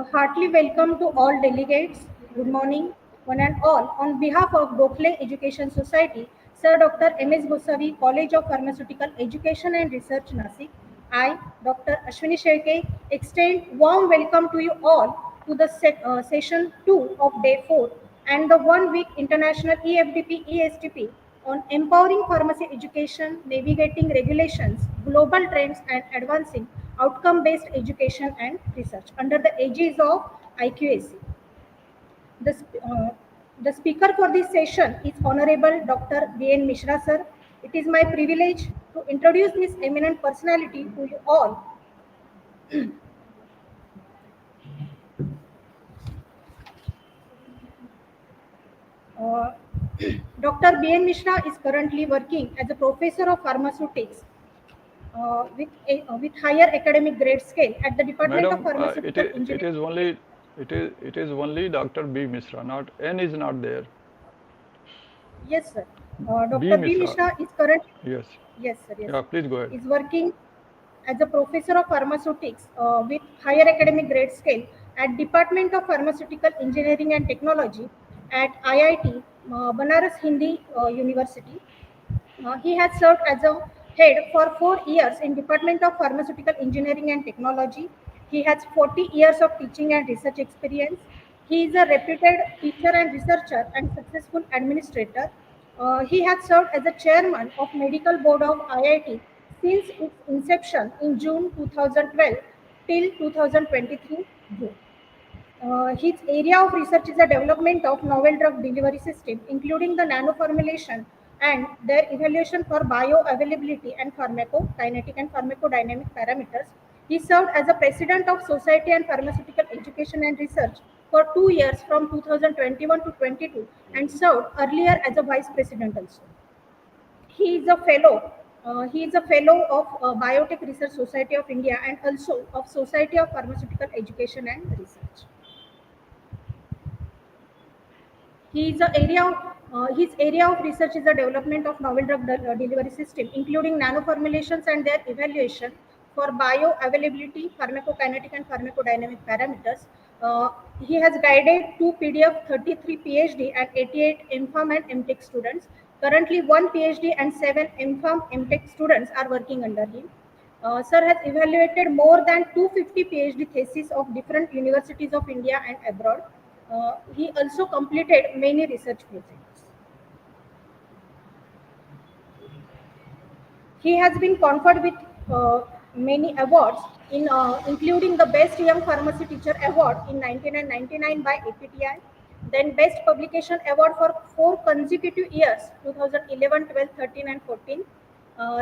A heartily welcome to all delegates. Good morning, one and all. On behalf of Gokhale Education Society, Sir Dr. M.S. Gosavi, College of Pharmaceutical Education and Research, Nasik, I, Dr. Ashwini Sheke, extend warm welcome to you all to the session 2 of day 4 and the 1 week International e-FDP ESTP on empowering pharmacy education, navigating regulations, global trends, and advancing outcome based education and research under the aegis of IQAC. The, the speaker for this session is Honorable Dr. B.N. Misra, sir. It is my privilege to introduce this eminent personality to you all. Uh, Dr. B.N. Misra is currently working as a professor of pharmaceutics with higher academic grade scale at the Department of Madam, Pharmaceutical it Engineering. is only it is only Dr. B Misra, not N is not there. Yes, sir. B Dr. B. Misra. Mishra is currently, Yes. yes, sir, yes, Yeah, please go ahead. is working as a professor of pharmaceutics with higher academic grade scale at Department of Pharmaceutical Engineering and Technology at IIT Banaras Hindi University. He has served as a head for 4 years in Department of Pharmaceutical Engineering and Technology. He has 40 years of teaching and research experience. He is a reputed teacher and researcher and successful administrator. He has served as a chairman of Medical Board of IIT since its inception in June 2012 till 2023 June. His area of research is the development of novel drug delivery system, including the nanoformulation and their evaluation for bioavailability and pharmacokinetic and pharmacodynamic parameters. He served as a president of Society and Pharmaceutical Education and Research for 2 years from 2021 to 22 and served earlier as a vice president also. He is a fellow. He is a fellow of Biotech Research Society of India and also of Society of Pharmaceutical Education and Research. His area of research is the development of novel drug delivery system, including nanoformulations and their evaluation for bioavailability, pharmacokinetic, and pharmacodynamic parameters. He has guided 2 PDF, 33 PhD, and 88 MPharm and MTech students. Currently, 1 PhD and 7 MPharm MTech students are working under him. Sir has evaluated more than 250 PhD theses of different universities of India and abroad. He also completed many research projects. He has been conferred with many awards, including the Best Young Pharmacy Teacher Award in 1999 by APTI, then Best Publication Award for 4 consecutive years, 2011, 12, 13, and 14.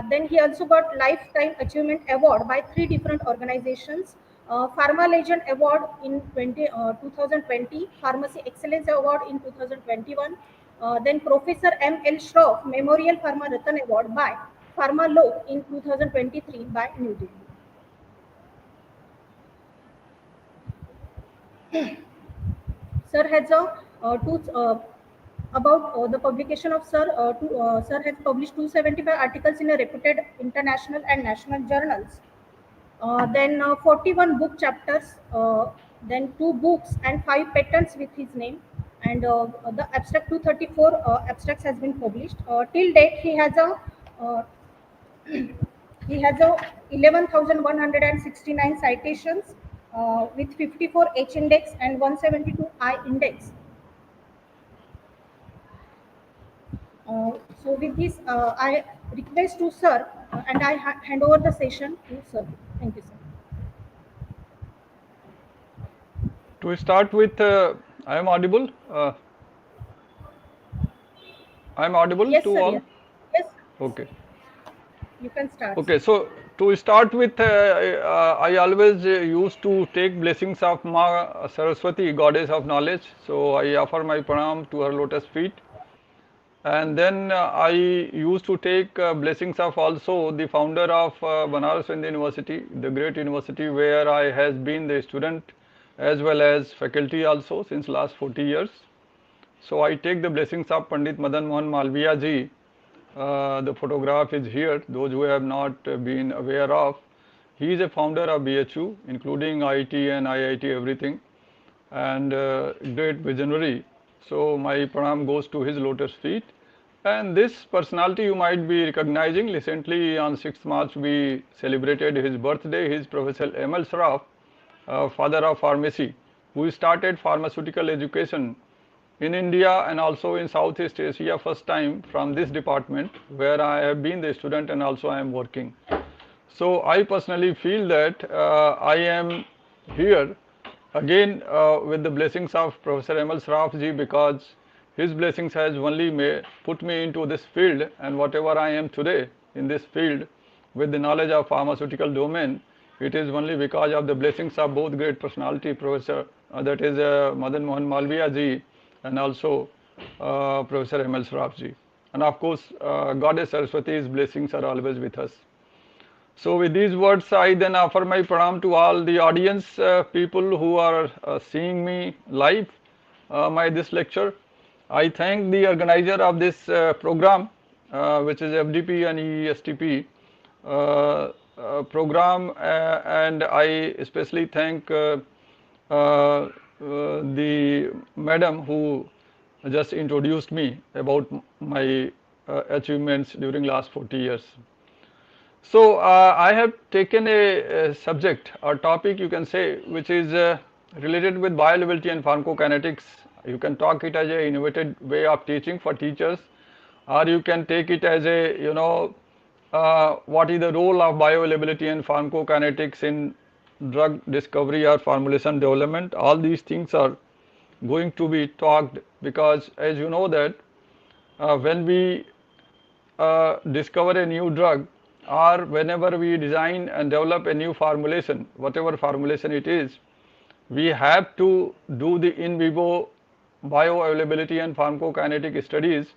Then he also got Lifetime Achievement Award by 3 different organizations. Pharma Legend Award in 2020, Pharmacy Excellence Award in 2021, then Professor M.L. Shroff Memorial Pharma Ratan Award by Pharma Law in 2023 by New Delhi. Sir has a two about the publication of Sir has published 275 articles in a reputed international and national journals. Then 41 book chapters, then 2 books and 5 patents with his name. And the abstract 234 abstracts has been published. Till date, uh, he has a 11,169 citations with 54 H index and 172 I index. So with this, I request to sir, and I hand over the session to sir. Thank you, sir. To start with, I am audible. I am audible Yes, to sir. all. Yes, yes. Okay. You can start, sir. Okay. So to start with, I always used to take blessings of Ma Saraswati, goddess of knowledge. So I offer my pranam to her lotus feet. And then I used to take blessings of also the founder of Banaras Hindi University, the great university where I has been the student as well as faculty also since last 40 years. So I take the blessings of Pandit Madan Mohan Malviya ji. The photograph is here. Those who have not been aware of, he is a founder of BHU, including IIT and IIT everything. and great visionary. So my pranam goes to his lotus feet. And this personality you might be recognizing. Recently on 6th March we celebrated his birthday. He is Professor M.L. Sraf, father of pharmacy, who started pharmaceutical education in India and also in Southeast Asia first time from this department where I have been the student and also I am working. So I personally feel that I am here again with the blessings of Professor M.L. Sraf ji, because his blessings has only put me into this field, and whatever I am today in this field with the knowledge of pharmaceutical domain, it is only because of the blessings of both great personality, Professor that is Madan Mohan Malviya ji and also Professor M.L. Sraf ji. And of course, Goddess Saraswati's blessings are always with us. So with these words, I then offer my pranam to all the audience, people who are seeing me live, my this lecture. I thank the organizer of this program, which is FDP and e-STP program, and I especially thank the madam who just introduced me about my achievements during last 40 years. So I have taken a subject or topic, you can say, which is related with bioavailability and pharmacokinetics. You can talk it as a innovative way of teaching for teachers, or you can take it as a, what is the role of bioavailability and pharmacokinetics in drug discovery or formulation development. All these things are going to be talked, because as you know that when we discover a new drug, or whenever we design and develop a new formulation, whatever formulation it is, we have to do the in vivo bioavailability and pharmacokinetic studies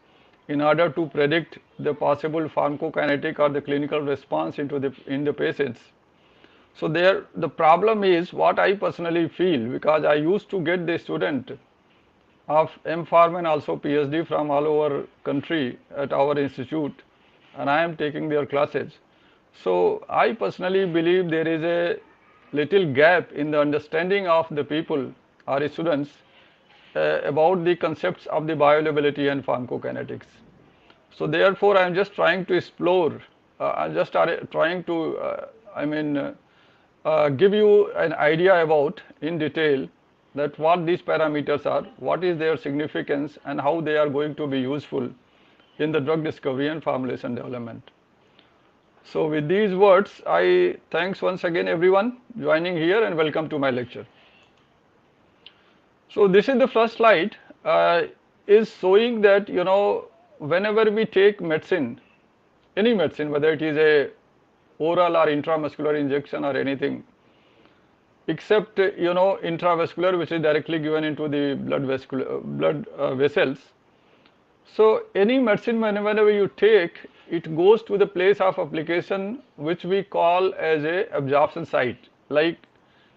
in order to predict the possible pharmacokinetic or the clinical response in the patients. So there the problem is what I personally feel, because I used to get the student of M.Pharm and also PhD from all over country at our institute, and I am taking their classes. So I personally believe there is a little gap in the understanding of the people or students about the concepts of the bioavailability and pharmacokinetics. So therefore I am just trying to explore, I'm just trying to give you an idea about in detail that what these parameters are, what is their significance, and how they are going to be useful in the drug discovery and formulation development. So with these words, I thanks once again everyone joining here and welcome to my lecture. So this is the first slide, is showing that whenever we take medicine, any medicine, whether it is a oral or intramuscular injection or anything, except intravascular, which is directly given into the blood vessels. So any medicine whenever you take, it goes to the place of application which we call as a absorption site. Like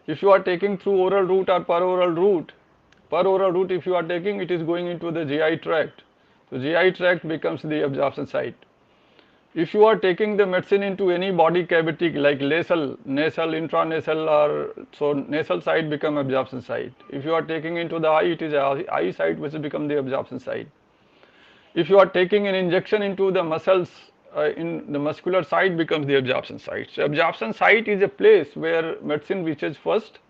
if you are taking through oral route or per oral route if you are taking, it is going into the GI tract. So GI tract becomes the absorption site. If you are taking the medicine into any body cavity like nasal, intranasal, or so nasal site become absorption site. If you are taking into the eye, it is eye site which become the absorption site. If you are taking an injection into the muscles, in the muscular site becomes the absorption site. So absorption site is a place where medicine reaches first,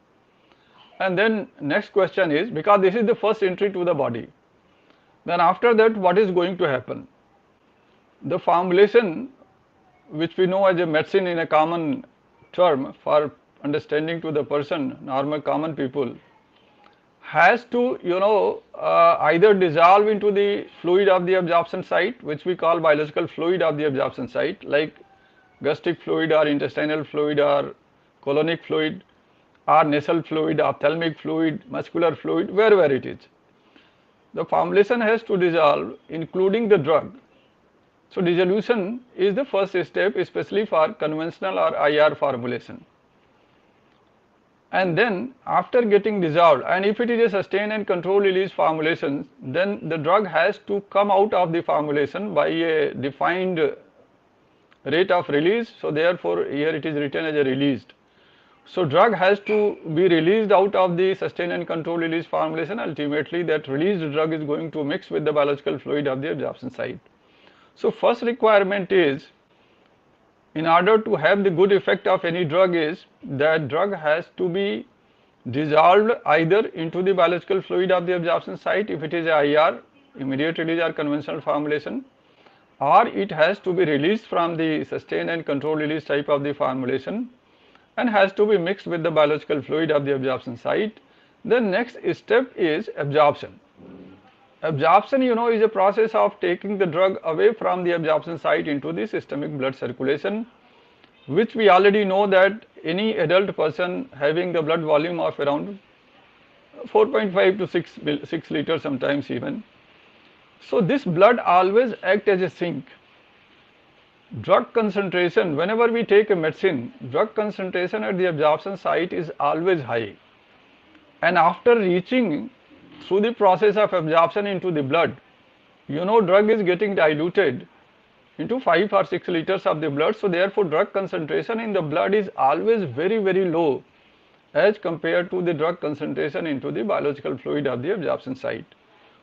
and then next question is, because this is the first entry to the body, then after that what is going to happen? The formulation, which we know as a medicine in a common term for understanding to the person, normal common people, has to either dissolve into the fluid of the absorption site, which we call biological fluid of the absorption site, like gastric fluid or intestinal fluid or colonic fluid or nasal fluid, ophthalmic fluid, muscular fluid, wherever it is. The formulation has to dissolve, including the drug. So dissolution is the first step, especially for conventional or IR formulation. And then after getting dissolved, and if it is a sustained and controlled release formulation, then the drug has to come out of the formulation by a defined rate of release. So therefore here it is written as a released. So drug has to be released out of the sustain and control release formulation. Ultimately, that released drug is going to mix with the biological fluid of the absorption site. So first requirement is, in order to have the good effect of any drug, is that drug has to be dissolved either into the biological fluid of the absorption site if it is a IR, immediate release or conventional formulation, or it has to be released from the sustain and control release type of the formulation and has to be mixed with the biological fluid of the absorption site. The next step is absorption. Absorption, is a process of taking the drug away from the absorption site into the systemic blood circulation, which we already know that any adult person having the blood volume of around 4.5 to 6 liters sometimes even. So this blood always acts as a sink. Drug concentration, whenever we take a medicine, drug concentration at the absorption site is always high. And after reaching through the process of absorption into the blood, drug is getting diluted into 5 or 6 liters of the blood. So therefore drug concentration in the blood is always very, very low as compared to the drug concentration into the biological fluid of the absorption site.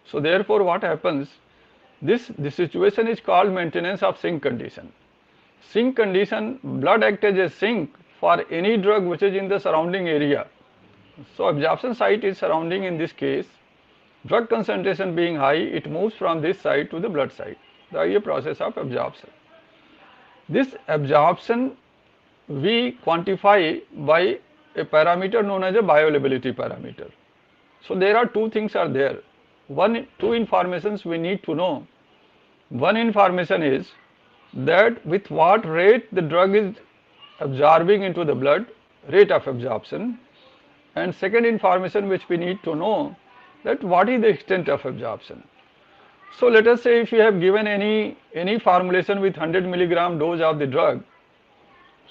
So therefore what happens, this situation is called maintenance of sink condition. Sink condition, blood acts as a sink for any drug which is in the surrounding area. So absorption site is surrounding in this case. Drug concentration being high, it moves from this side to the blood side. The process of absorption. This absorption we quantify by a parameter known as a bioavailability parameter. So there are two things are there. Two informations we need to know. One information is that with what rate the drug is absorbing into the blood, rate of absorption, and second information which we need to know, that what is the extent of absorption. So let us say if you have given any formulation with 100 milligram dose of the drug,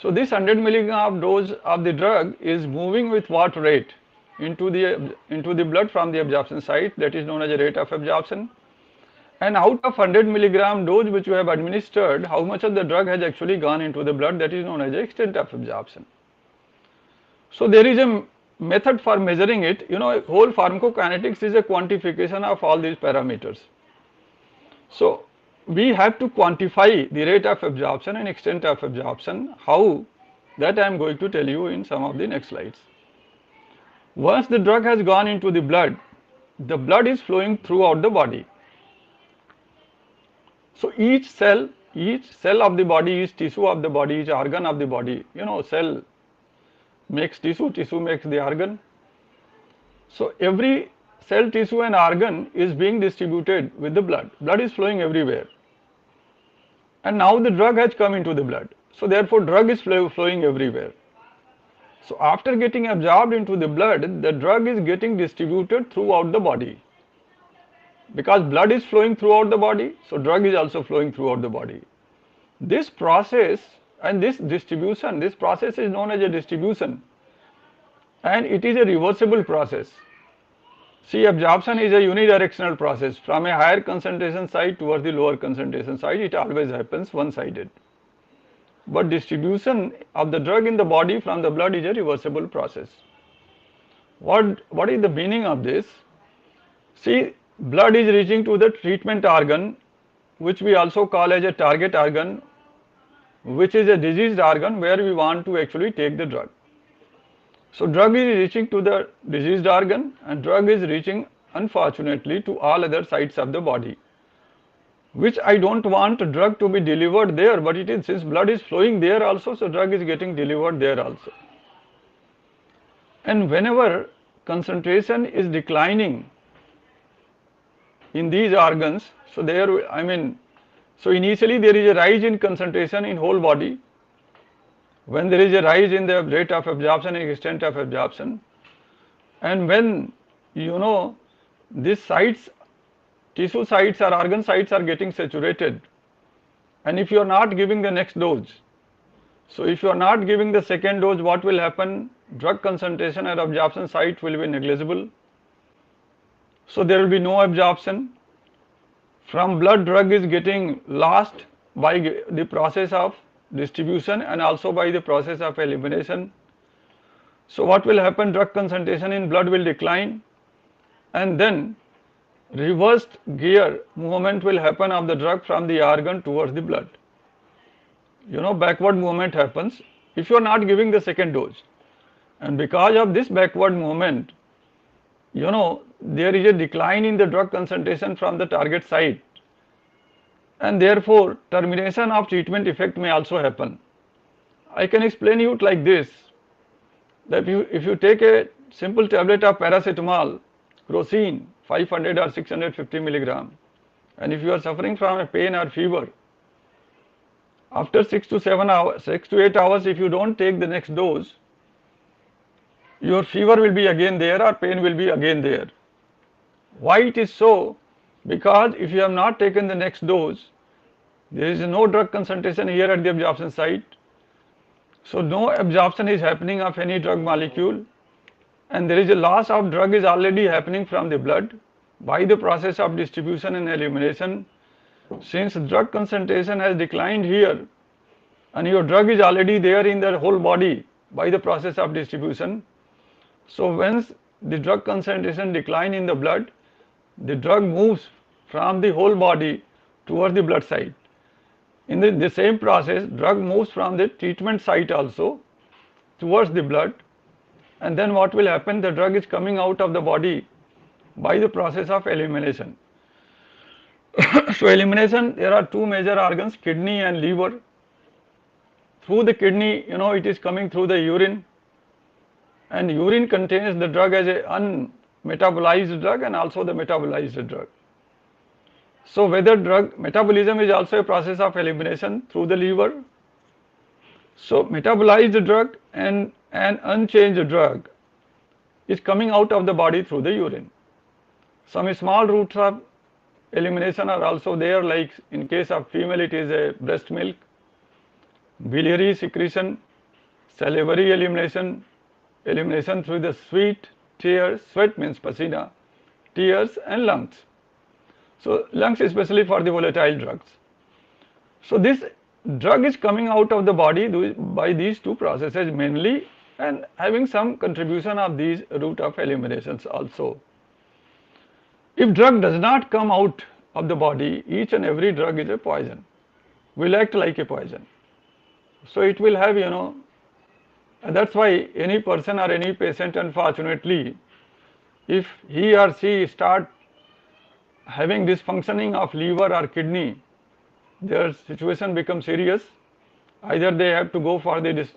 so this 100 milligram dose of the drug is moving with what rate into the blood from the absorption site, that is known as a rate of absorption. And out of 100 milligram dose which you have administered, how much of the drug has actually gone into the blood, that is known as the extent of absorption. So there is a method for measuring it. Whole pharmacokinetics is a quantification of all these parameters. So we have to quantify the rate of absorption and extent of absorption. How? That I am going to tell you in some of the next slides. Once the drug has gone into the blood is flowing throughout the body. So each cell of the body, each tissue of the body, each organ of the body, cell makes tissue, tissue makes the organ. So every cell, tissue and organ is being distributed with the blood. Blood is flowing everywhere. And now the drug has come into the blood. So therefore drug is flowing everywhere. So after getting absorbed into the blood, the drug is getting distributed throughout the body. Because blood is flowing throughout the body, so drug is also flowing throughout the body. This process and this distribution, this process is known as a distribution, and it is a reversible process. See, absorption is a unidirectional process. From a higher concentration site towards the lower concentration site, it always happens one-sided. But distribution of the drug in the body from the blood is a reversible process. What is the meaning of this? See, blood is reaching to the treatment organ, which we also call as a target organ, which is a diseased organ where we want to actually take the drug. So drug is reaching to the diseased organ, and drug is reaching, unfortunately, to all other sites of the body, which I don't want drug to be delivered there, but it is, since blood is flowing there also, so drug is getting delivered there also. And whenever concentration is declining in these organs, so so initially there is a rise in concentration in whole body. When there is a rise in the rate of absorption and extent of absorption, and when these sites, tissue sites or organ sites are getting saturated, and if you are not giving the next dose, so if you are not giving the second dose, what will happen? Drug concentration at absorption site will be negligible. So there will be no absorption. From blood, drug is getting lost by the process of distribution and also by the process of elimination. So what will happen? Drug concentration in blood will decline, and then reversed gear movement will happen of the drug from the organ towards the blood. Backward movement happens if you are not giving the second dose. And because of this backward movement, there is a decline in the drug concentration from the target site, and therefore termination of treatment effect may also happen. I can explain you like this, that if you take a simple tablet of paracetamol, crocin, 500 or 650 milligram, and if you are suffering from a pain or fever, after 6 to 8 hours, if you don't take the next dose, your fever will be again there or pain will be again there. Why it is so? Because if you have not taken the next dose, there is no drug concentration here at the absorption site, so no absorption is happening of any drug molecule, and there is a loss of drug is already happening from the blood by the process of distribution and elimination. Since drug concentration has declined here and your drug is already there in the whole body by the process of distribution, so once the drug concentration decline in the blood, the drug moves from the whole body towards the blood side. In the same process, drug moves from the treatment site also towards the blood, and then what will happen? The drug is coming out of the body by the process of elimination. So elimination, there are two major organs, kidney and liver. Through the kidney, it is coming through the urine, and urine contains the drug as a unmetabolized drug and also the metabolized drug. So whether drug metabolism is also a process of elimination through the liver. So metabolized drug and an unchanged drug is coming out of the body through the urine. Some small routes of elimination are also there, like in case of female it is a breast milk, biliary secretion, salivary elimination, elimination through the sweat means pasina, tears and lungs. So lungs especially for the volatile drugs. So this drug is coming out of the body by these two processes mainly, and having some contribution of these route of eliminations also. If drug does not come out of the body, each and every drug is a poison, will act like a poison. So it will have, and that's why any person or any patient, unfortunately, if he or she start having dysfunctioning of liver or kidney, their situation becomes serious. Either they have to go for the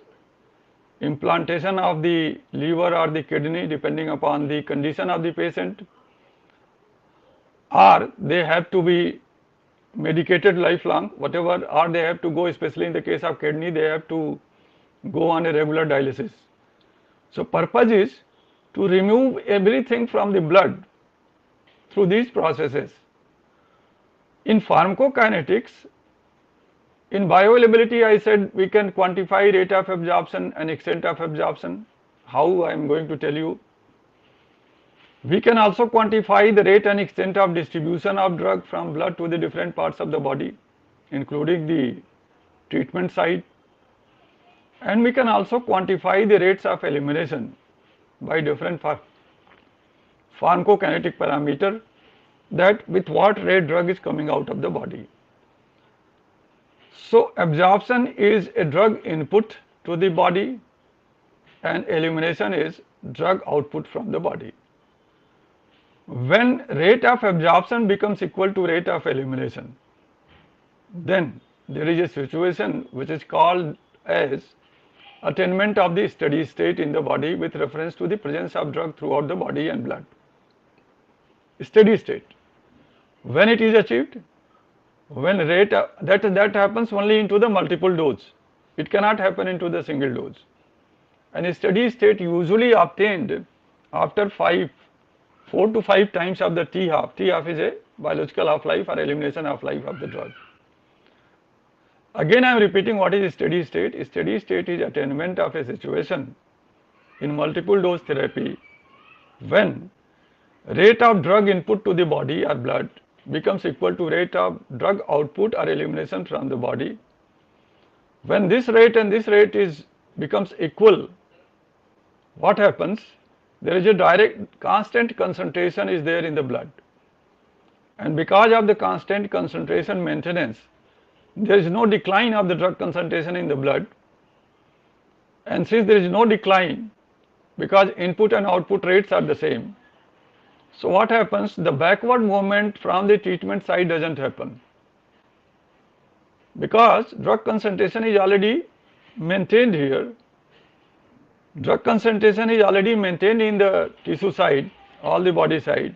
implantation of the liver or the kidney depending upon the condition of the patient, or they have to be medicated lifelong, whatever, or they have to go, especially in the case of kidney, they have to go on a regular dialysis. So purpose is to remove everything from the blood through these processes. In pharmacokinetics, in bioavailability, I said we can quantify rate of absorption and extent of absorption. How? I am going to tell you. We can also quantify the rate and extent of distribution of drug from blood to the different parts of the body, including the treatment site. And we can also quantify the rates of elimination by different pharmacokinetic parameter, that with what rate drug is coming out of the body. So absorption is a drug input to the body and elimination is drug output from the body. When rate of absorption becomes equal to rate of elimination, then there is a situation which is called as attainment of the steady state in the body with reference to the presence of drug throughout the body and blood. Steady state. When it is achieved? When rate that happens only into the multiple dose. It cannot happen into the single dose. And a steady state usually obtained after 4 to 5 times of the T half. T half is a biological half-life or elimination half-life of the drug. Again I am repeating what is steady state. Steady state is attainment of a situation in multiple dose therapy when rate of drug input to the body or blood becomes equal to rate of drug output or elimination from the body. When this rate and this rate becomes equal, what happens? There is a direct constant concentration is there in the blood, and because of the constant concentration maintenance, there is no decline of the drug concentration in the blood. And since there is no decline, because input and output rates are the same, so what happens? The backward movement from the treatment side doesn't happen, because drug concentration is already maintained here. Drug concentration is already maintained in the tissue side, all the body side.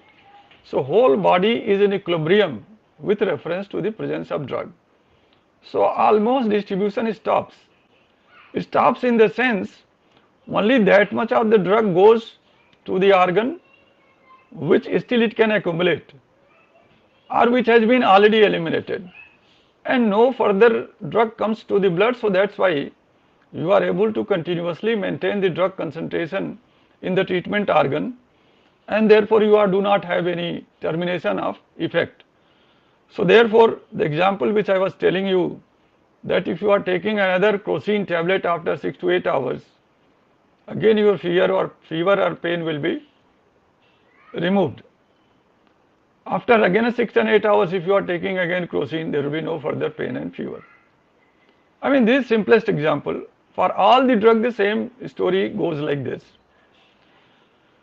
So whole body is in equilibrium with reference to the presence of drug. So almost distribution stops. It stops in the sense only that much of the drug goes to the organ which still it can accumulate or which has been already eliminated, and no further drug comes to the blood. So that's why you are able to continuously maintain the drug concentration in the treatment organ, and therefore you do not have any termination of effect. So therefore the example which I was telling you, that if you are taking another crocin tablet after 6 to 8 hours, again your fever or pain will be removed. After again 6 and 8 hours, if you are taking again crocin, there will be no further pain and fever. I mean, this simplest example. For all the drug, the same story goes like this.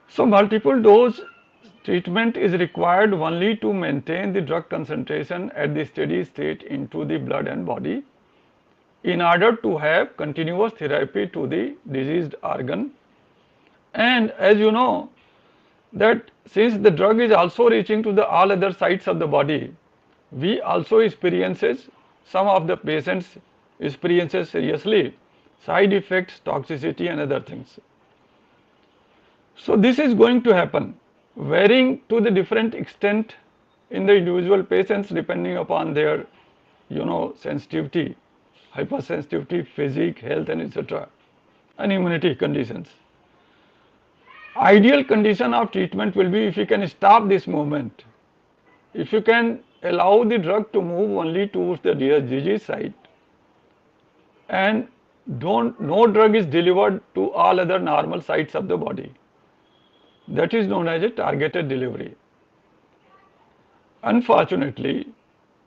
So multiple dose treatment is required only to maintain the drug concentration at the steady state into the blood and body, in order to have continuous therapy to the diseased organ. And as you know, that since the drug is also reaching to the all other sites of the body, we also experiences, some of the patients experiences seriously side effects, toxicity and other things. So this is going to happen, varying to the different extent in the individual patients depending upon their, sensitivity, hypersensitivity, physique, health and etc. and immunity conditions. Ideal condition of treatment will be if you can stop this movement, if you can allow the drug to move only towards the disease site, and no drug is delivered to all other normal sites of the body. That is known as a targeted delivery. Unfortunately,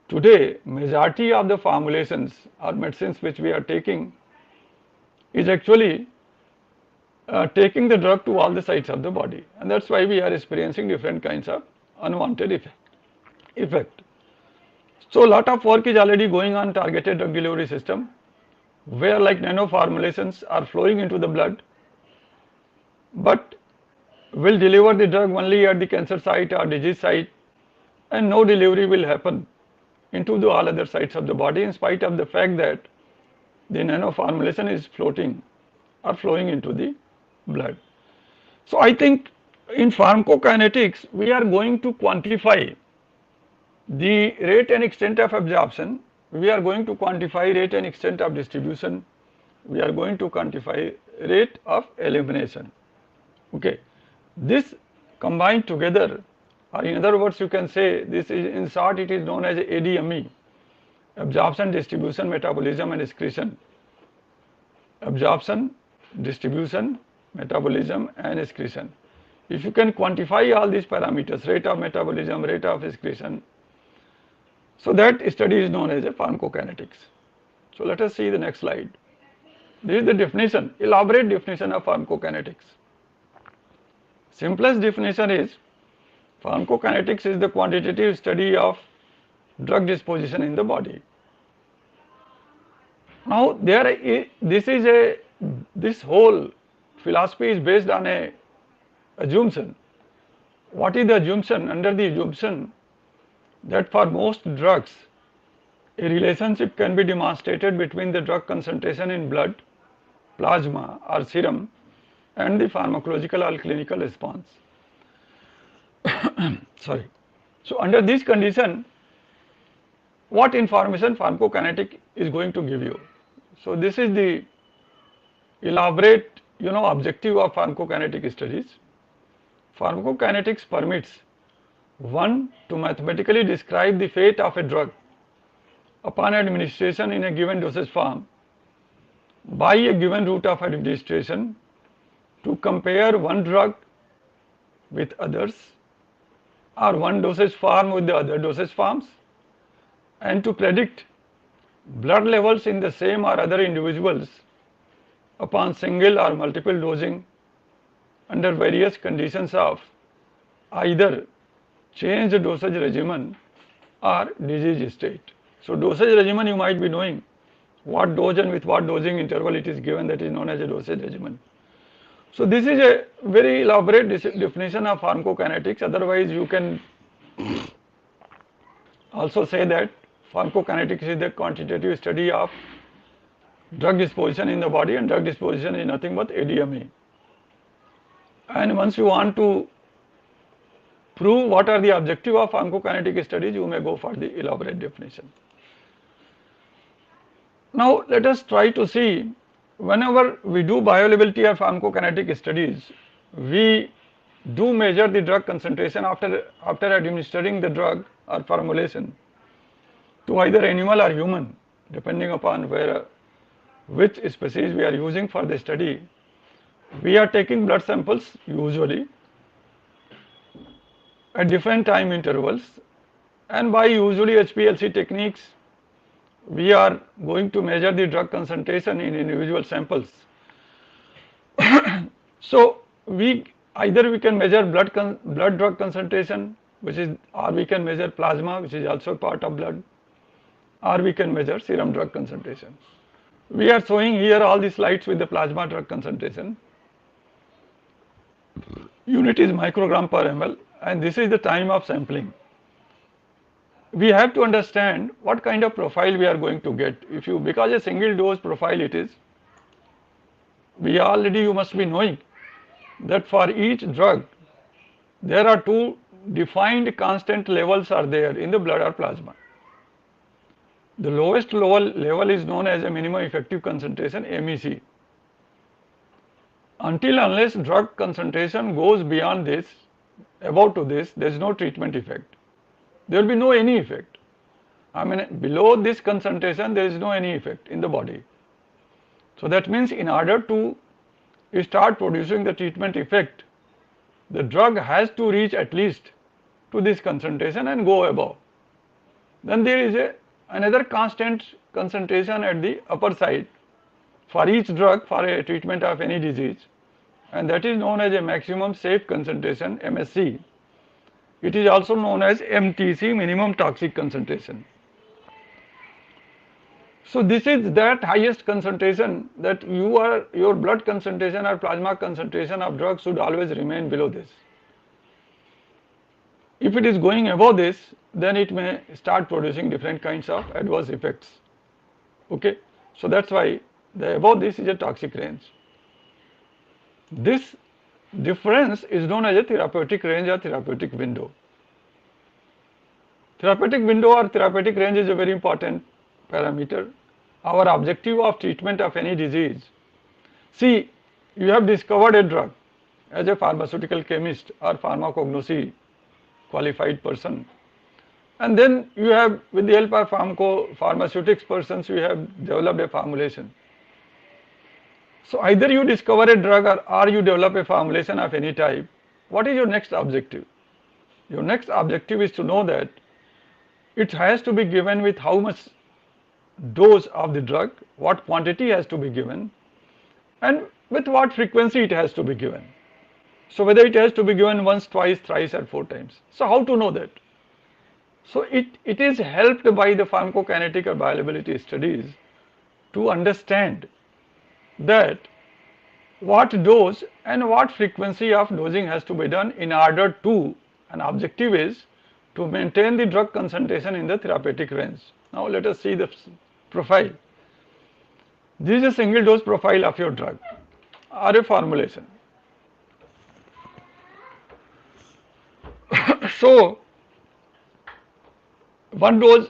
today majority of the formulations or medicines which we are taking is actually taking the drug to all the sites of the body, and that's why we are experiencing different kinds of unwanted effect. So a lot of work is already going on targeted drug delivery system, where like nano formulations are flowing into the blood, but will deliver the drug only at the cancer site or disease site, and no delivery will happen into the all other sites of the body, in spite of the fact that the nano formulation is floating or flowing into the blood. So I think in pharmacokinetics we are going to quantify the rate and extent of absorption, we are going to quantify rate and extent of distribution, we are going to quantify rate of elimination. Okay, this combined together, or in other words you can say this is, in short it is known as ADME, absorption, distribution, metabolism and excretion. Absorption, distribution, metabolism and excretion. If you can quantify all these parameters, rate of metabolism, rate of excretion, so that study is known as a pharmacokinetics. So let us see the next slide. This is the definition, elaborate definition of pharmacokinetics. Simplest definition is, pharmacokinetics is the quantitative study of drug disposition in the body. Now this whole philosophy is based on a assumption. What is the assumption? Under the assumption that for most drugs, a relationship can be demonstrated between the drug concentration in blood, plasma or serum and the pharmacological or clinical response. Sorry. So under this condition, what information pharmacokinetic is going to give you? So this is the elaborate, objective of pharmacokinetic studies. Pharmacokinetics permits one to mathematically describe the fate of a drug upon administration in a given dosage form by a given route of administration to compare one drug with others or one dosage form with the other dosage forms, and to predict blood levels in the same or other individuals upon single or multiple dosing under various conditions of either changed dosage regimen or disease state. So, dosage regimen you might be knowing what dose and with what dosing interval it is given, that is known as a dosage regimen. So, this is a very elaborate definition of pharmacokinetics. Otherwise, you can also say that pharmacokinetics is the quantitative study of drug disposition in the body, and drug disposition is nothing but ADME. And once you want to prove what are the objective of pharmacokinetic studies, you may go for the elaborate definition. Now, let us try to see, whenever we do bioavailability or pharmacokinetic studies, we do measure the drug concentration after administering the drug or formulation to either animal or human, depending upon which species we are using for the study. We are taking blood samples usually at different time intervals, and by usually HPLC techniques we are going to measure the drug concentration in individual samples. So, either we can measure blood drug concentration, which is, or we can measure plasma, which is also part of blood, or we can measure serum drug concentration. We are showing here all the slides with the plasma drug concentration. Unit is microgram per ml, and this is the time of sampling. We have to understand what kind of profile we are going to get. Because a single dose profile it is, you must be knowing that for each drug there are two defined constant levels are there in the blood or plasma. The lowest level is known as a minimum effective concentration, MEC. Unless drug concentration goes beyond this, above to this, there is no treatment effect. There will be no any effect. I mean, below this concentration there is no any effect in the body. So that means in order to start producing the treatment effect, the drug has to reach at least to this concentration and go above. Then there is another constant concentration at the upper side for each drug for a treatment of any disease, and that is known as a maximum safe concentration, MSC. It is also known as MTC, minimum toxic concentration. So this is that highest concentration that your blood concentration or plasma concentration of drugs should always remain below this. If it is going above this, then it may start producing different kinds of adverse effects. Okay, so that's why above this is a toxic range. This difference is known as a therapeutic range or therapeutic window. Therapeutic window or therapeutic range is a very important parameter. Our objective of treatment of any disease. See, you have discovered a drug as a pharmaceutical chemist or pharmacognosy qualified person, and then you have, with the help of pharmaceutics persons, you have developed a formulation. So either you discover a drug or you develop a formulation of any type. What is your next objective? Your next objective is to know that it has to be given with how much dose of the drug, what quantity has to be given, and with what frequency it has to be given. So whether it has to be given once, twice, thrice or 4 times. So how to know that? So it is helped by the pharmacokinetic or bioavailability studies to understand that what dose and what frequency of dosing has to be done in order to, an objective is to maintain the drug concentration in the therapeutic range. Now let us see the profile. This is a single dose profile of your drug or a formulation. So one dose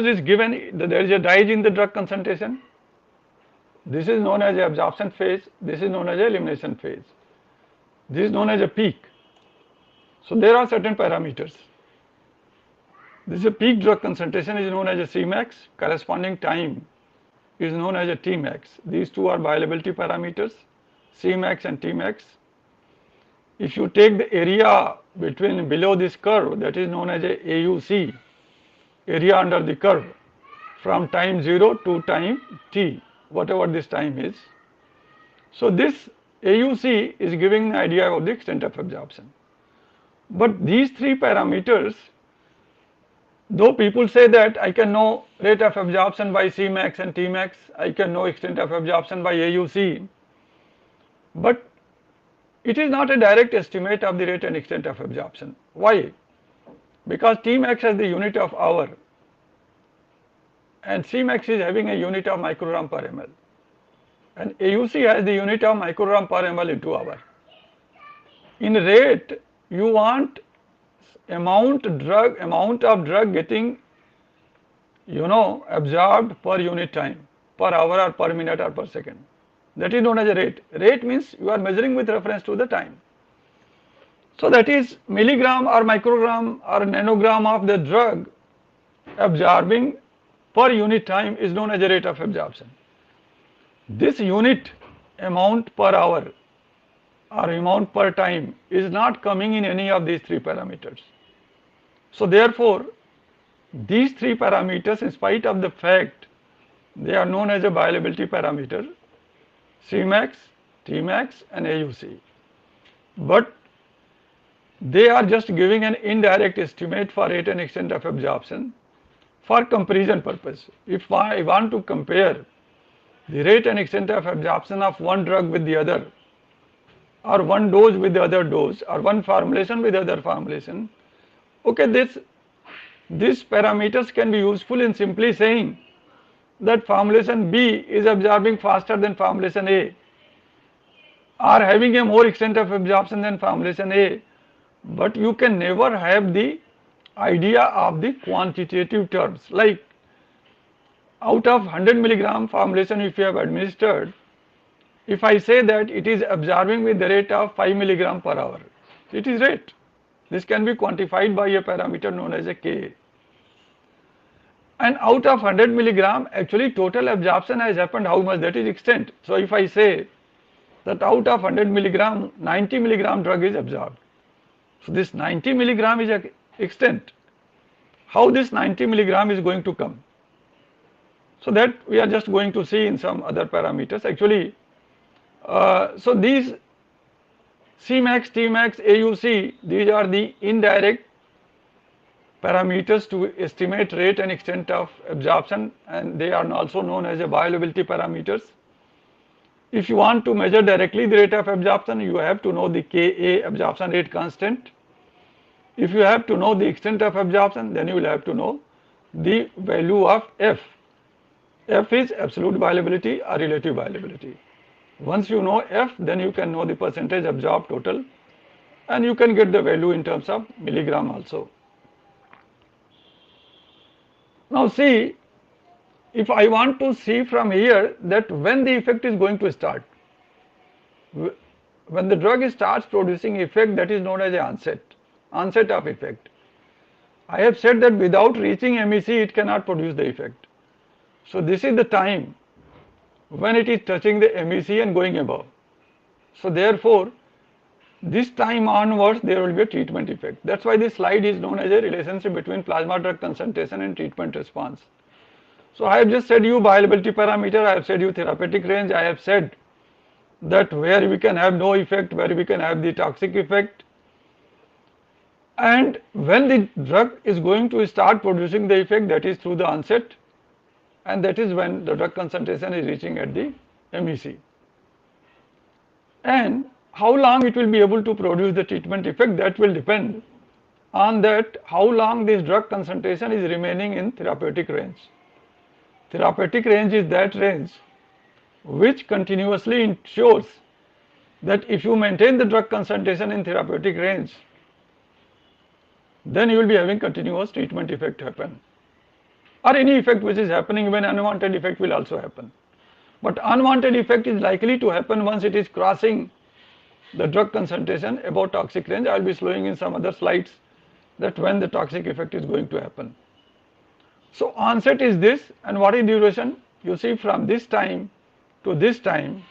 is given, there is a rise in the drug concentration. This is known as the absorption phase, this is known as the elimination phase. This is known as a peak. So there are certain parameters. This is a peak drug concentration is known as a Cmax, corresponding time is known as a Tmax. These two are bioavailability parameters. Cmax and Tmax. If you take the area between below this curve, that is known as a AUC, area under the curve, from time 0 to time t, whatever this time is. So this AUC is giving an idea of the extent of absorption. But these three parameters, though people say that I can know rate of absorption by Cmax and Tmax, I can know extent of absorption by AUC, but it is not a direct estimate of the rate and extent of absorption. Why? Because Tmax has the unit of hour and Cmax is having a unit of microgram per ml, and AUC has the unit of microgram per ml into hour. In rate, you want amount of drug getting absorbed per unit time, per hour or per minute or per second. That is known as a rate. Rate means you are measuring with reference to the time. So that is milligram or microgram or nanogram of the drug absorbing per unit time is known as a rate of absorption. This unit amount per hour or amount per time is not coming in any of these three parameters. So therefore, these three parameters, in spite of the fact they are known as a bioavailability parameter, Cmax, Tmax and AUC, but they are just giving an indirect estimate for rate and extent of absorption for comparison purpose. If I want to compare the rate and extent of absorption of one drug with the other, or one dose with the other dose, or one formulation with the other formulation, okay, these parameters can be useful in simply saying that formulation B is absorbing faster than formulation A, or having a more extent of absorption than formulation A, but you can never have the idea of the quantitative terms. Like out of 100 milligram formulation if you have administered, if I say that it is absorbing with the rate of 5 milligram per hour, it is rate. This can be quantified by a parameter known as a Ka. And out of 100 milligram, actually total absorption has happened how much, that is extent. So if I say that out of 100 milligram, 90 milligram drug is absorbed. So this 90 milligram is extent. How this 90 milligram is going to come? So that we are just going to see in some other parameters. Actually, so these Cmax, Tmax, AUC, these are the indirect parameters to estimate rate and extent of absorption, and they are also known as a bioavailability parameters. If you want to measure directly the rate of absorption, you have to know the Ka, absorption rate constant. If you have to know the extent of absorption, then you will have to know the value of F. F is absolute bioavailability or relative bioavailability. Once you know F, then you can know the percentage absorbed total, and you can get the value in terms of milligram also. Now see, if I want to see from here that when the effect is going to start, when the drug starts producing effect, that is known as the onset of effect. I have said that without reaching MEC it cannot produce the effect. So this is the time when it is touching the MEC and going above. So therefore, this time onwards there will be a treatment effect. That's why this slide is known as a relationship between plasma drug concentration and treatment response. So I have just said you bioavailability parameter, I have said you therapeutic range, I have said that where we can have no effect, where we can have the toxic effect, and when the drug is going to start producing the effect, that is through the onset, and that is when the drug concentration is reaching at the MEC. And how long it will be able to produce the treatment effect, that will depend on that how long this drug concentration is remaining in therapeutic range. Therapeutic range is that range which continuously ensures that if you maintain the drug concentration in therapeutic range, then you will be having continuous treatment effect happen. Or any effect which is happening, even unwanted effect will also happen. But unwanted effect is likely to happen once it is crossing the drug concentration above toxic range. I will be showing in some other slides that when the toxic effect is going to happen. So onset is this, and what is duration? You see, from this time to this time,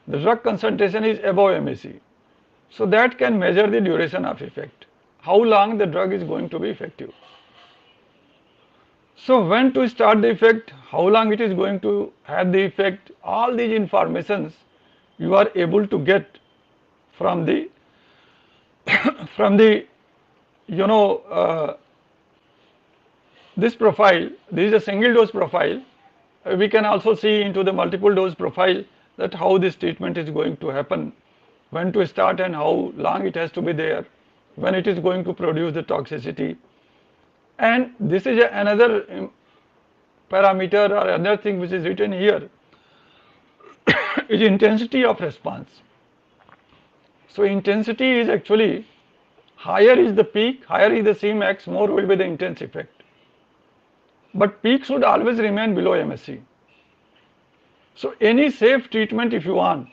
the drug concentration is above MSE. So that can measure the duration of effect, how long the drug is going to be effective. So when to start the effect, how long it is going to have the effect, all these informations you are able to get from the from the you know this profile. This is a single dose profile. We can also see into the multiple dose profile that how this treatment is going to happen, when to start and how long it has to be there, when it is going to produce the toxicity. And this is another parameter or another thing which is written here is intensity of response. So intensity is actually higher is the peak, higher is the Cmax, more will be the intense effect. But peak should always remain below MSE. So any safe treatment, if you want,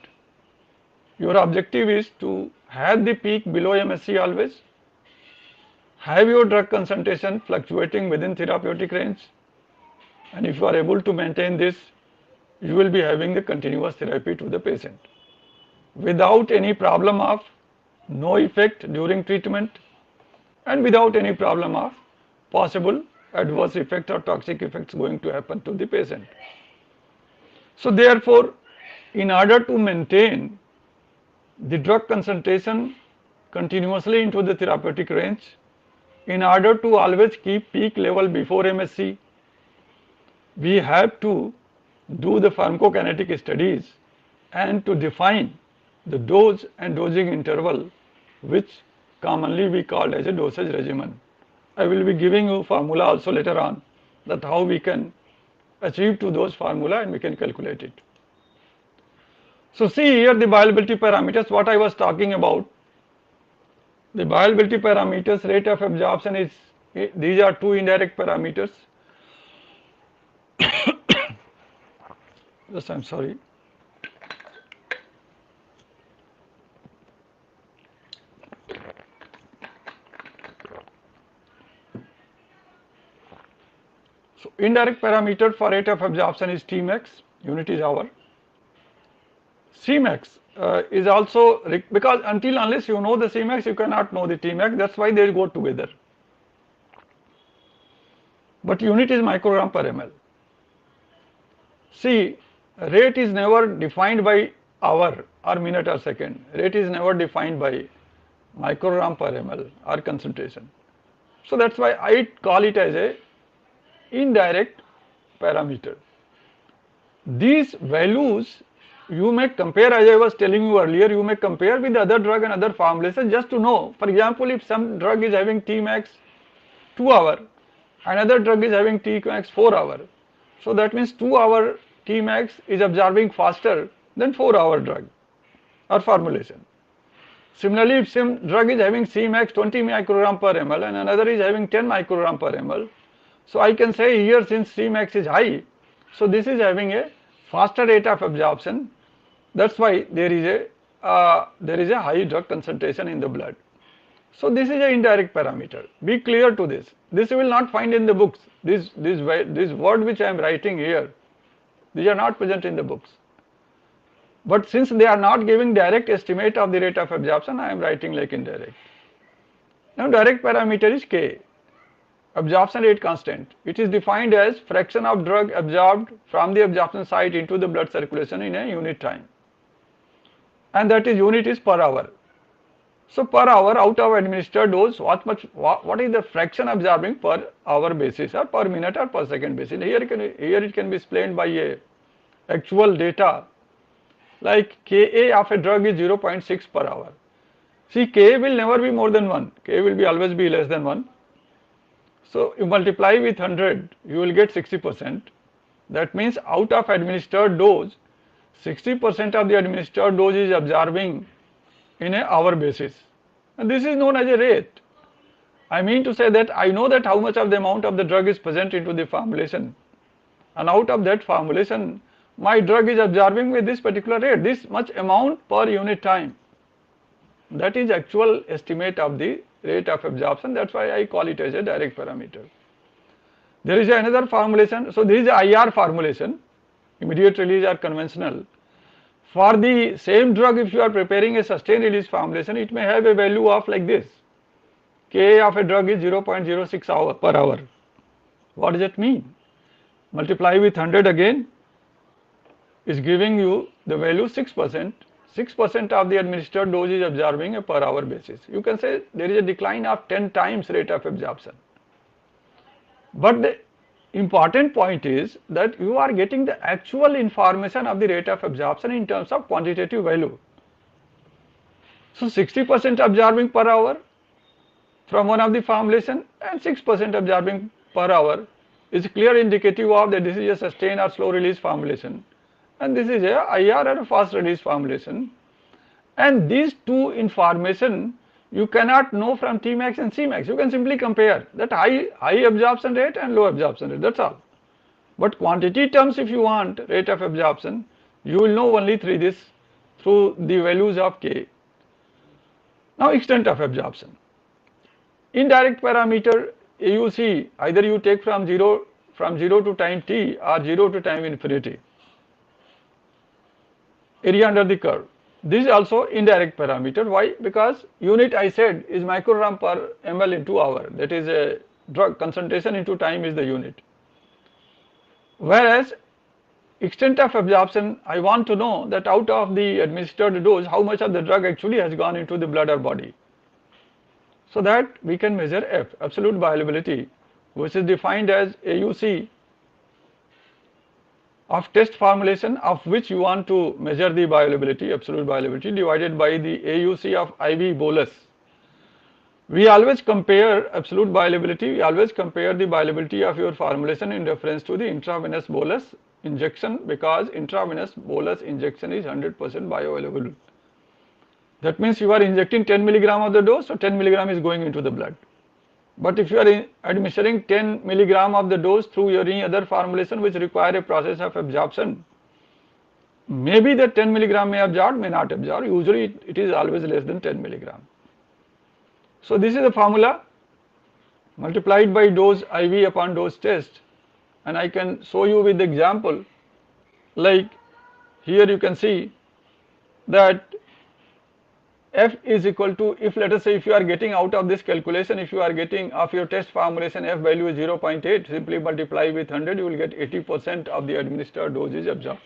your objective is to have the peak below MSE always, have your drug concentration fluctuating within therapeutic range, and if you are able to maintain this, you will be having the continuous therapy to the patient without any problem of no effect during treatment and without any problem of possible adverse effect or toxic effects going to happen to the patient. So therefore, in order to maintain the drug concentration continuously into the therapeutic range, in order to always keep peak level before MSE, we have to do the pharmacokinetic studies and to define the dose and dosing interval, which commonly we call as a dosage regimen. I will be giving you formula also later on, that how we can achieve to those formula and we can calculate it. So see here the bioavailability parameters, what I was talking about. The bioavailability parameters, rate of absorption is, these are two indirect parameters. Yes, I'm sorry. So indirect parameter for rate of absorption is Tmax, unit is hour. Cmax is also, because until unless you know the Cmax, you cannot know the Tmax, that's why they go together. But unit is microgram per ml. See, rate is never defined by hour or minute or second. Rate is never defined by microgram per ml or concentration. So that's why I call it as a indirect parameter. These values you may compare, as I was telling you earlier, you may compare with other drug and other formulations just to know. For example, if some drug is having Tmax 2 hour, another drug is having Tmax 4 hour. So that means 2 hour Tmax is absorbing faster than 4 hour drug or formulation. Similarly, if some drug is having Cmax 20 microgram per ml and another is having 10 microgram per ml, so I can say here since Cmax is high, so this is having a faster rate of absorption. That's why there is a high drug concentration in the blood. So this is an indirect parameter. Be clear to this. This you will not find in the books. This word which I am writing here, these are not present in the books. But since they are not giving direct estimate of the rate of absorption, I am writing like indirect. Now direct parameter is K, absorption rate constant. It is defined as fraction of drug absorbed from the absorption site into the blood circulation in a unit time. And that is unit is per hour. So per hour out of administered dose, what is the fraction absorbing per hour basis or per minute or per second basis? Here it can be explained by a actual data, like Ka of a drug is 0.6 per hour. See, Ka will never be more than 1. Ka will be always be less than 1. So you multiply with 100, you will get 60%. That means out of administered dose, 60% of the administered dose is absorbing in a hour basis. And this is known as a rate. I mean to say that I know that how much of the amount of the drug is present into the formulation. And out of that formulation, my drug is absorbing with this particular rate, this much amount per unit time. That is actual estimate of the rate of absorption. That's why I call it as a direct parameter. There is another formulation. So this is a IR formulation, immediate release or conventional. For the same drug, if you are preparing a sustained release formulation, it may have a value of like this. Ka of a drug is 0.06 hour per hour. What does it mean? Multiply with 100 again is giving you the value 6%. 6% of the administered dose is absorbing a per hour basis. You can say there is a decline of 10 times rate of absorption. But the important point is that you are getting the actual information of the rate of absorption in terms of quantitative value. So 60% absorbing per hour from one of the formulation and 6% absorbing per hour is clear indicative of that this is a sustained or slow release formulation, and this is a IR or a fast release formulation. And these two information you cannot know from Tmax and Cmax. You can simply compare that high absorption rate and low absorption rate, that's all. But quantity terms, if you want rate of absorption, you will know only through the values of K. Now extent of absorption. Indirect parameter AUC, either you take from 0 to time t or 0 to time infinity. Area under the curve. This is also indirect parameter. Why? Because unit I said is microgram per ml into hour. That is a drug concentration into time is the unit. Whereas extent of absorption, I want to know that out of the administered dose, how much of the drug actually has gone into the blood or body. So that we can measure F, absolute bioavailability, which is defined as AUC of test formulation of which you want to measure the bioavailability, absolute bioavailability, divided by the AUC of IV bolus. We always compare absolute bioavailability, we always compare the bioavailability of your formulation in reference to the intravenous bolus injection, because intravenous bolus injection is 100% bioavailable. That means you are injecting 10 milligram of the dose, so 10 milligram is going into the blood. But if you are administering 10 milligram of the dose through any other formulation which require a process of absorption, maybe that 10 milligram may absorb, may not absorb. Usually it is always less than 10 milligram. So this is the formula multiplied by dose IV upon dose test, and I can show you with the example. Like here you can see that F is equal to, if let us say if you are getting out of this calculation, if you are getting of your test formulation F value is 0.8, simply multiply with 100, you will get 80% of the administered dose is absorbed.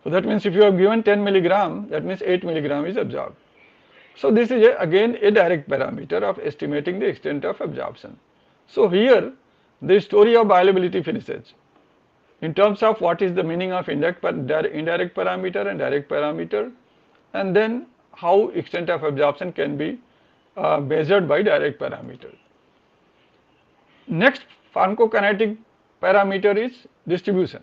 So that means if you have given 10 milligram, that means 8 milligram is absorbed. So this is again a direct parameter of estimating the extent of absorption. So here the story of bioavailability finishes in terms of what is the meaning of indirect parameter and direct parameter, and then how extent of absorption can be measured by direct parameter. Next pharmacokinetic parameter is distribution.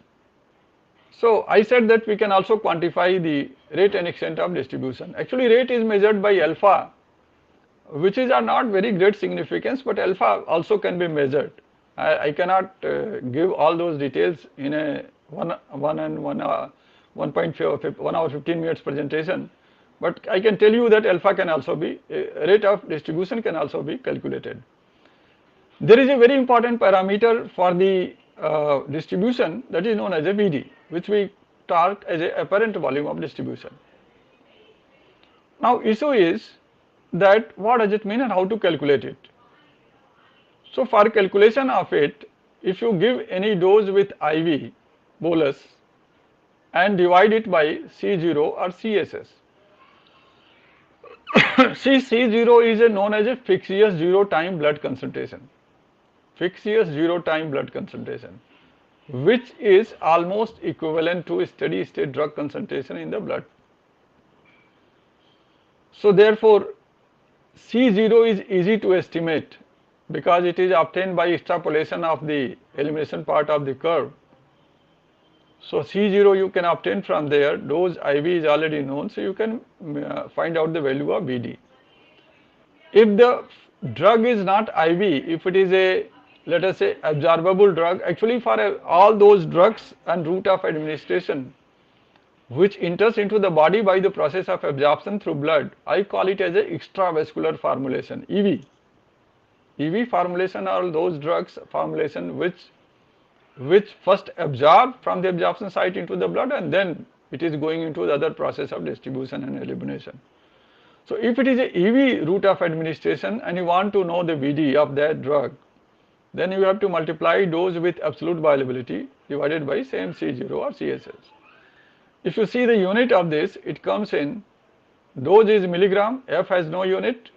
So I said that we can also quantify the rate and extent of distribution. Actually rate is measured by alpha, which is not very great significance, but alpha also can be measured. I cannot give all those details in a 1 hour 15 minutes presentation, but I can tell you that alpha can also be, rate of distribution can also be calculated. There is a very important parameter for the distribution that is known as a VD, which we talk as a apparent volume of distribution. Now issue is that what does it mean and how to calculate it. So for calculation of it, if you give any dose with IV bolus and divide it by C0 or CSS. See, C0 is known as a fixed zero time blood concentration. Fixed zero time blood concentration, which is almost equivalent to steady state drug concentration in the blood. So therefore C0 is easy to estimate because it is obtained by extrapolation of the elimination part of the curve. So C0 you can obtain from there, dose IV is already known, so you can find out the value of VD. If the drug is not IV, if it is a, let us say, absorbable drug, actually for all those drugs and route of administration which enters into the body by the process of absorption through blood, I call it as a extravascular formulation, EV. EV formulation are those drugs formulation which first absorb from the absorption site into the blood and then it is going into the other process of distribution and elimination. So if it is a EV route of administration and you want to know the VD of that drug, then you have to multiply dose with absolute bioavailability divided by same C0 or CSS. If you see the unit of this, it comes in, dose is milligram, F has no unit,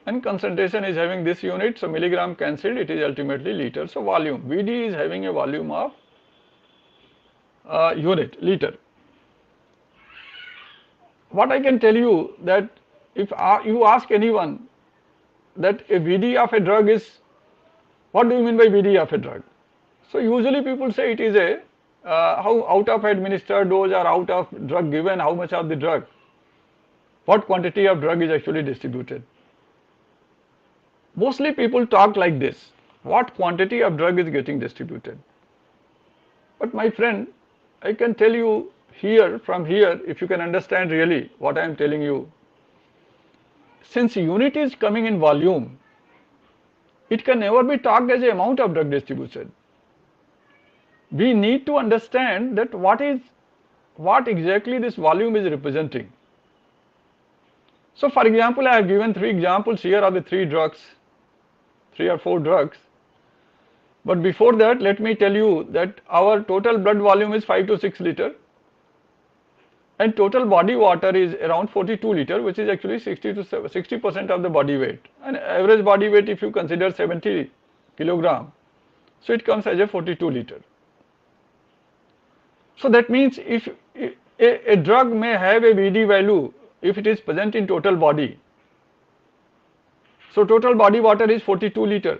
and concentration is having this unit, so milligram cancelled, it is ultimately liter. So volume, VD is having a volume of unit, liter. What I can tell you that if you ask anyone that a VD of a drug is, what do you mean by VD of a drug? So usually people say it is a how out of administered dose or out of drug given, how much of the drug, what quantity of drug is actually distributed. Mostly people talk like this, what quantity of drug is getting distributed. But my friend, I can tell you here, from here, if you can understand really what I am telling you, since unit is coming in volume, it can never be talked as a amount of drug distribution. We need to understand that what exactly this volume is representing. So for example, I have given 3 examples here of the 3 drugs, 3 or 4 drugs. But before that, let me tell you that our total blood volume is 5 to 6 liter, and total body water is around 42 liter, which is actually 60% of the body weight. And average body weight, if you consider 70 kilogram, so it comes as a 42 liter. So that means if a drug may have a VD value if it is present in total body. So total body water is 42 liter.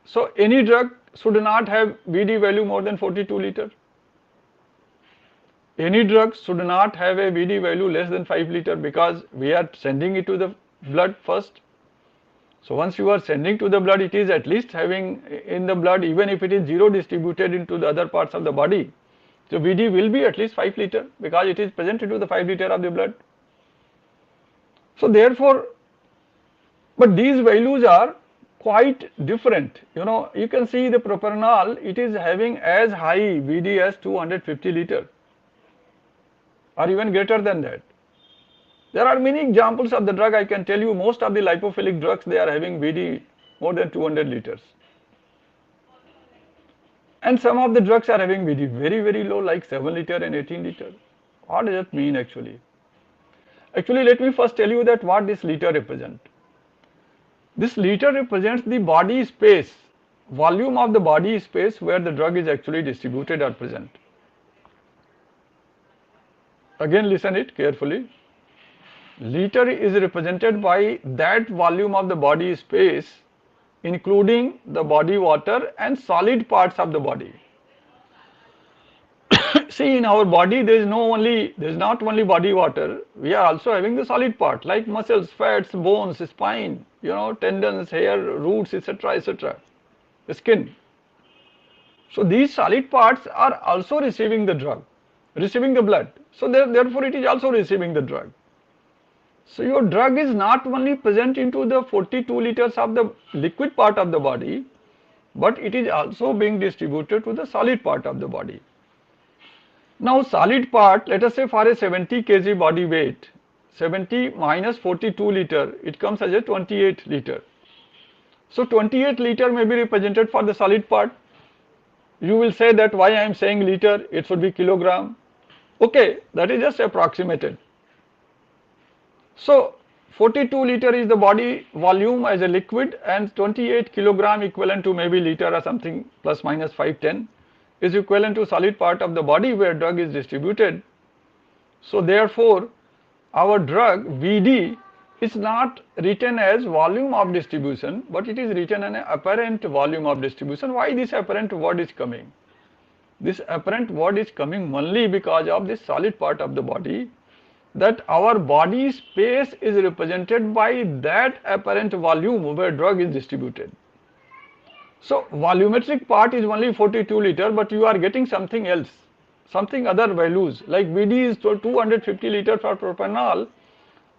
So any drug should not have VD value more than 42 liter. Any drug should not have a VD value less than 5 liter, because we are sending it to the blood first. So once you are sending to the blood, it is at least having in the blood, even if it is 0 distributed into the other parts of the body. So VD will be at least 5 liter, because it is present into the 5 liter of the blood. So therefore, but these values are quite different. You can see the propranolol, it is having as high VD as 250 liter or even greater than that. There are many examples of the drug. I can tell you most of the lipophilic drugs, they are having VD more than 200 liters. And some of the drugs are having VD very, very low, like 7 liter and 18 liter. What does that mean actually? Actually, let me first tell you that what this liter represents. This liter represents the body space, volume of the body space where the drug is actually distributed or present. Again, listen it carefully. Liter is represented by that volume of the body space, including the body water and solid parts of the body. See, in our body there is not only body water, we are also having the solid part like muscles, fats, bones, spine, tendons, hair, roots, etc., etc., the skin. So these solid parts are also receiving the drug, receiving the blood. So therefore it is also receiving the drug. So your drug is not only present into the 42 liters of the liquid part of the body, but it is also being distributed to the solid part of the body. Now solid part, let us say for a 70 kg body weight, 70 minus 42 liter, it comes as a 28 liter. So 28 liter may be represented for the solid part. You will say that why I am saying liter, it should be kilogram. Okay, that is just approximated. So 42 liter is the body volume as a liquid, and 28 kilogram equivalent to maybe liter or something plus minus 510 is equivalent to solid part of the body where drug is distributed. So therefore our drug VD is not written as volume of distribution, but it is written as an apparent volume of distribution. Why this apparent word is coming? This apparent word is coming only because of this solid part of the body, that our body space is represented by that apparent volume where drug is distributed. So volumetric part is only 42 liter, but you are getting something else, something other values, like VD is 250 liter for propranolol,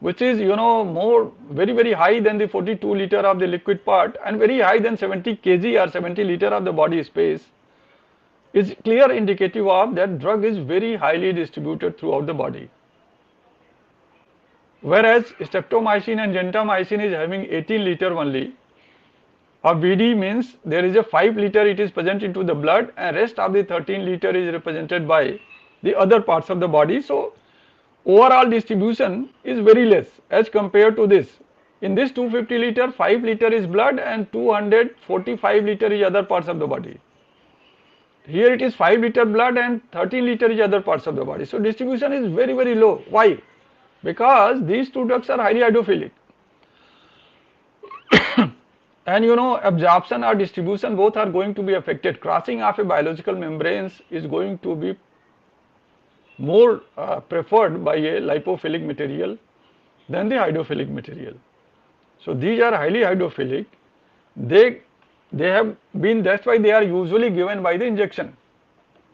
which is more very, very high than the 42 liter of the liquid part and very high than 70 kg or 70 liter of the body space. is clear indicative of that drug is very highly distributed throughout the body. Whereas streptomycin and gentamicin is having 18 liter only. A VD means there is a 5 liter it is present into the blood, and rest of the 13 liter is represented by the other parts of the body. So overall distribution is very less as compared to this. In this 250 liter, 5 liter is blood and 245 liter is other parts of the body. Here it is 5 liter blood and 13 liter is other parts of the body. So distribution is very low. Why? Because these two drugs are highly hydrophilic. And absorption or distribution both are going to be affected. Crossing of a biological membranes is going to be more preferred by a lipophilic material than the hydrophilic material. So these are highly hydrophilic. They have been, that's why they are usually given by the injection.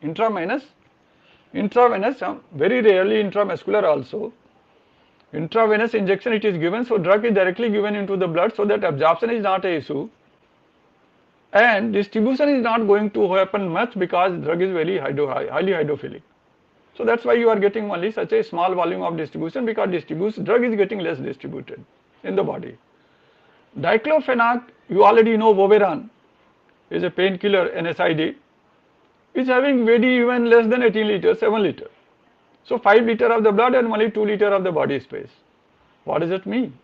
Intravenous, very rarely intramuscular also. Intravenous injection it is given, so drug is directly given into the blood so that absorption is not an issue. And distribution is not going to happen much because drug is very highly hydrophilic. So that's why you are getting only such a small volume of distribution, because drug is getting less distributed in the body. Diclofenac, you already know, Voveran is a painkiller, NSAID, is having VD even less than 18 liters, 7 liters. So 5 liter of the blood and only 2 liter of the body space. What does it mean?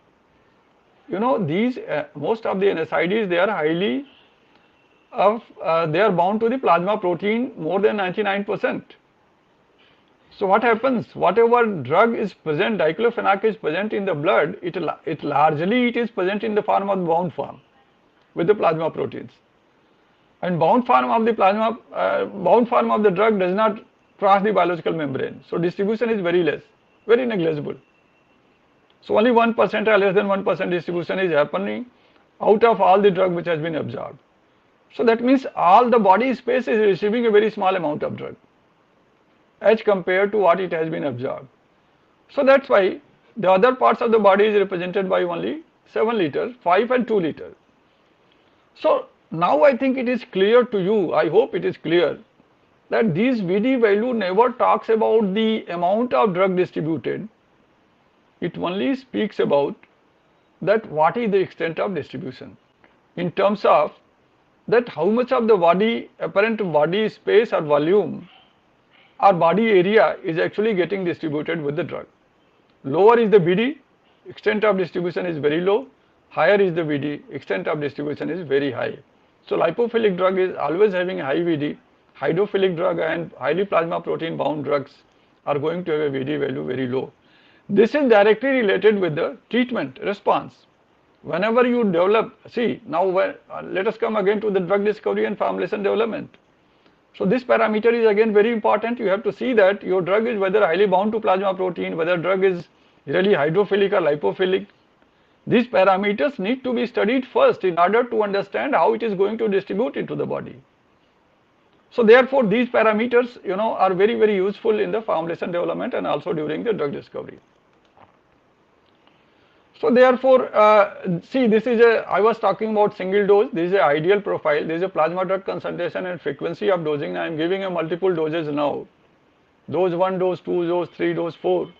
These most of the NSAIDs, they are highly they are bound to the plasma protein more than 99%. So what happens? Whatever drug is present, diclofenac is present in the blood, it largely is present in the form of bound form with the plasma proteins. And bound form of the drug does not cross the biological membrane. So distribution is very less, very negligible. So only 1% or less than 1% distribution is happening out of all the drug which has been absorbed. So that means all the body space is receiving a very small amount of drug as compared to what it has been absorbed. So that's why the other parts of the body is represented by only 7 liters, 5 and 2 liters. So now I think it is clear to you, I hope it is clear, that this VD value never talks about the amount of drug distributed. It only speaks about that what is the extent of distribution in terms of that how much of the body, apparent body space or volume or body area is actually getting distributed with the drug. Lower is the VD, extent of distribution is very low. Higher is the VD, extent of distribution is very high. So lipophilic drug is always having high VD. Hydrophilic drug and highly plasma protein bound drugs are going to have a VD value very low. This is directly related with the treatment response. Whenever you develop, see now let us come again to the drug discovery and formulation development. So this parameter is again very important. You have to see that your drug is whether highly bound to plasma protein, whether drug is really hydrophilic or lipophilic. These parameters need to be studied first in order to understand how it is going to distribute into the body. So therefore these parameters are very useful in the formulation development and also during the drug discovery. So therefore see, this is I was talking about single dose. This is an ideal profile. This is a plasma drug concentration and frequency of dosing. I am giving a multiple doses now. Dose 1, dose 2, dose 3, dose 4.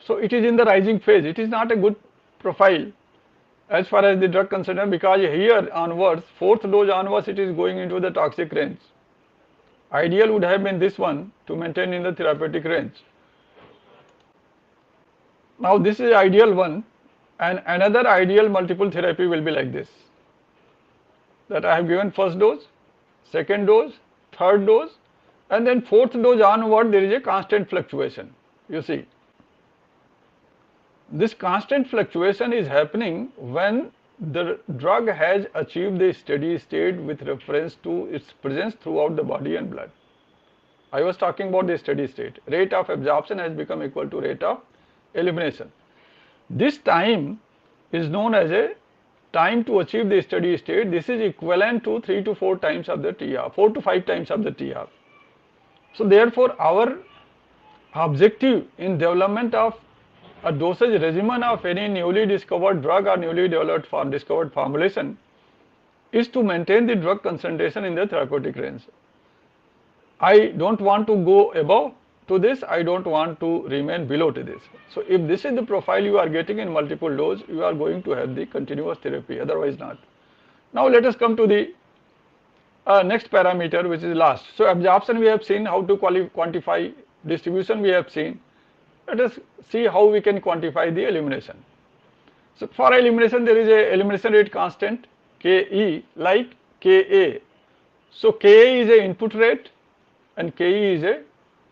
So it is in the rising phase. It is not a good profile as far as the drug concerned, because here onwards, 4th dose onwards, it is going into the toxic range. Ideal would have been this one to maintain in the therapeutic range. Now this is ideal one, and another ideal multiple therapy will be like this, that I have given first dose, second dose, third dose, and then 4th dose onward there is a constant fluctuation. You see, this constant fluctuation is happening when the drug has achieved the steady state with reference to its presence throughout the body and blood. I was talking about the steady state. Rate of absorption has become equal to rate of elimination. This time is known as a time to achieve the steady state. This is equivalent to 3 to 4 times of the TR, 4 to 5 times of the TR. So therefore our objective in development of a dosage regimen of any newly discovered drug or newly discovered formulation is to maintain the drug concentration in the therapeutic range. I don't want to go above to this, I don't want to remain below to this. So if this is the profile you are getting in multiple dose, you are going to have the continuous therapy, otherwise not. Now let us come to the next parameter, which is last. So absorption we have seen, how to quantify. Distribution we have seen. Let us see how we can quantify the elimination. So for elimination there is a elimination rate constant Ke like Ka. So Ka is a input rate and Ke is a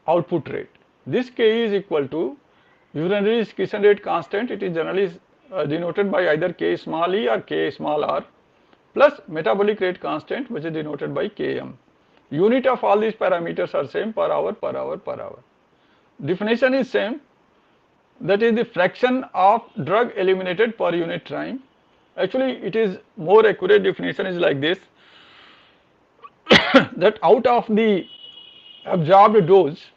output rate. This Ke is equal to urinary excretion rate constant. It is generally denoted by either K small e or K small r, plus metabolic rate constant, which is denoted by Km. Unit of all these parameters are same, per hour, per hour, per hour. Definition is same, that is the fraction of drug eliminated per unit time. Actually it is more accurate definition is like this, that out of the absorbed dose,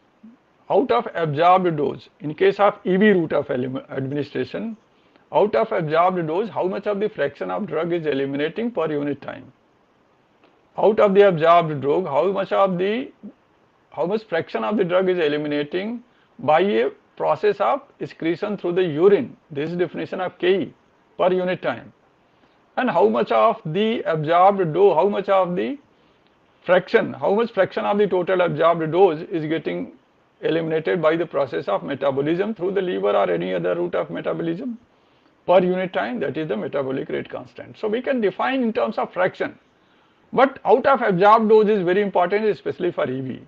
in case of EV route of administration, out of absorbed dose, how much of the fraction of drug is eliminating per unit time? Out of the absorbed drug, how much fraction of the drug is eliminating by a process of excretion through the urine? This is definition of Ke per unit time. And how much of the absorbed dose, how much fraction of the total absorbed dose is getting eliminated by the process of metabolism through the liver or any other route of metabolism per unit time, that is the metabolic rate constant. So we can define in terms of fraction, but out of absorbed dose is very important, especially for EV,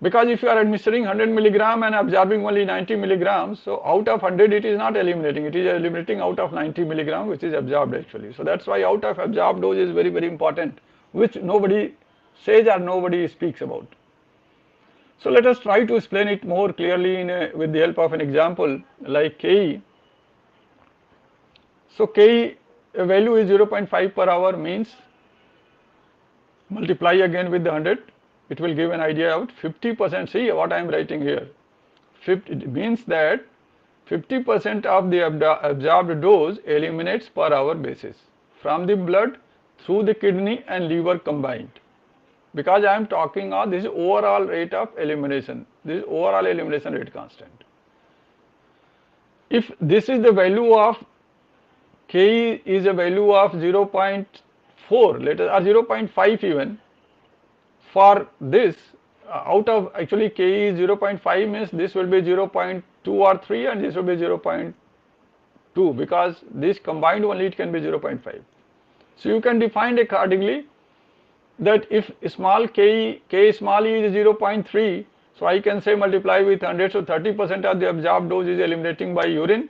because if you are administering 100 milligram and absorbing only 90 milligrams, so out of 100 it is not eliminating, it is eliminating out of 90 milligram, which is absorbed actually. So that's why out of absorbed dose is very important, which nobody says or nobody speaks about. So let us try to explain it more clearly with the help of an example like Ke. So Ke value is 0.5 per hour, means multiply again with the 100, it will give an idea of 50%. See what I am writing here. It means that 50% of the absorbed dose eliminates per hour basis from the blood through the kidney and liver combined. Because I am talking of this overall rate of elimination, this overall elimination rate constant. If this is the value of Ke is a value of 0.4, let us, or 0.5 even, for this out of actually Ke is 0.5, means this will be 0.2 or 3 and this will be 0.2, because this combined only it can be 0.5. So you can define accordingly that if small Ke small e is 0.3, so I can say multiply with 100, so 30% of the absorbed dose is eliminating by urine,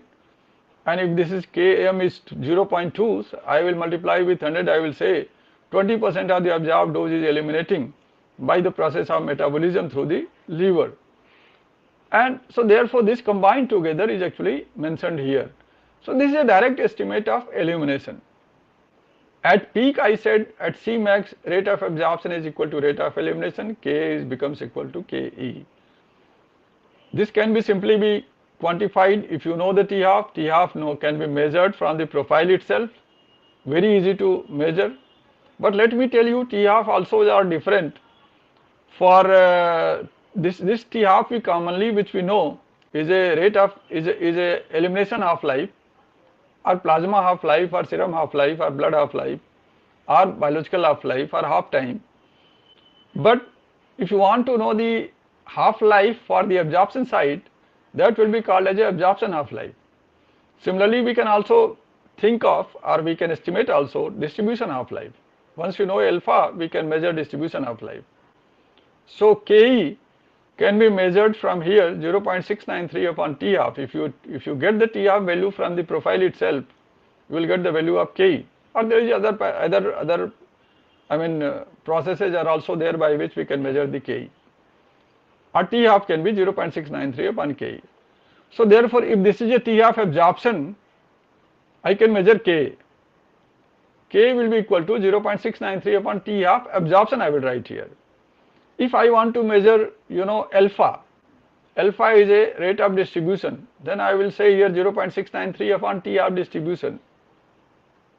and if this is Km is 0.2, so I will multiply with 100, I will say 20% of the absorbed dose is eliminating by the process of metabolism through the liver. And so therefore this combined together is actually mentioned here. So this is a direct estimate of elimination. At peak I said at Cmax rate of absorption is equal to rate of elimination, K becomes equal to Ke. This can be simply be quantified if you know the T-half. T-half can be measured from the profile itself, very easy to measure. But let me tell you, T-half also are different. For this T-half we commonly, which we know is a rate of is a elimination half-life, or plasma half-life, or serum half-life, or blood half-life, or biological half-life, or half-time. But if you want to know the half-life for the absorption side, that will be called as a absorption half-life. Similarly, we can also think of, or we can estimate also, distribution half-life. Once you know alpha, we can measure distribution half-life. So Ke can be measured from here 0.693 upon T-half. If you get the T-half value from the profile itself, you will get the value of Ke. Or there is other processes are also there by which we can measure the Ke. Or T-half can be 0.693 upon Ke. So therefore, if this is a T-half absorption, I can measure K. K will be equal to 0.693 upon T-half absorption, I will write here. If I want to measure, alpha is a rate of distribution, then I will say here 0.693 upon T-half distribution.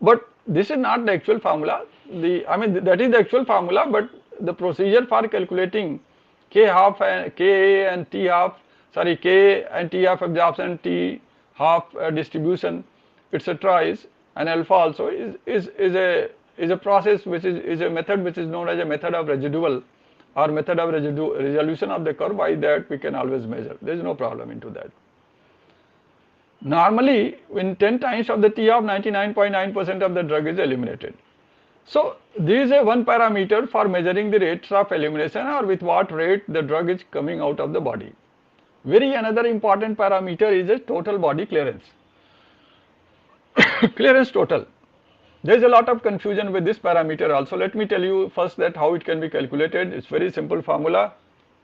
But this is not the actual formula. That is the actual formula, but the procedure for calculating K half and Ka and T half, sorry, K and T half absorption, T half distribution, etc. is, and alpha also is a process which is a method which is known as a method of residual or method of resolution of the curve. By that we can always measure. There is no problem into that. Normally, in 10 times of the T of 99.9% of the drug is eliminated. So, this is a one parameter for measuring the rates of elimination or with what rate the drug is coming out of the body. Very another important parameter is a total body clearance. Clearance total. There is a lot of confusion with this parameter also. Let me tell you first that how it can be calculated. It's very simple formula.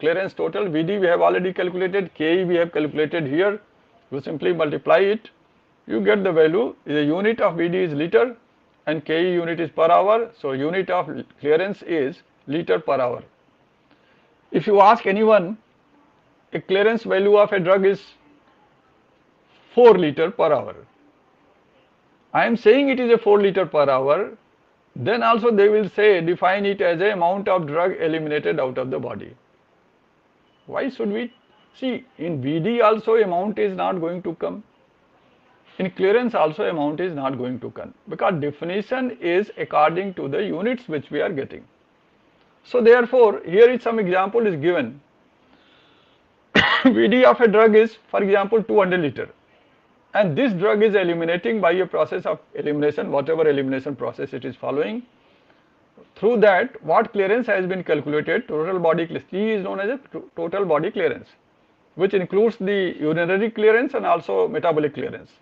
Clearance total, VD we have already calculated, KE we have calculated here. You simply multiply it, you get the value. The unit of VD is liter and KE unit is per hour. So, unit of clearance is liter per hour. If you ask anyone, a clearance value of a drug is 4 liter per hour. I am saying it is a 4 liter per hour, then also they will say define it as a amount of drug eliminated out of the body. Why should we? See, in VD also amount is not going to come. In clearance also amount is not going to come, because definition is according to the units which we are getting. So therefore, here is some example is given. VD of a drug is, for example, 200 liter, and this drug is eliminating by a process of elimination, whatever elimination process it is following. Through that, what clearance has been calculated, total body clearance, T is known as a total body clearance, which includes the urinary clearance and also metabolic clearance.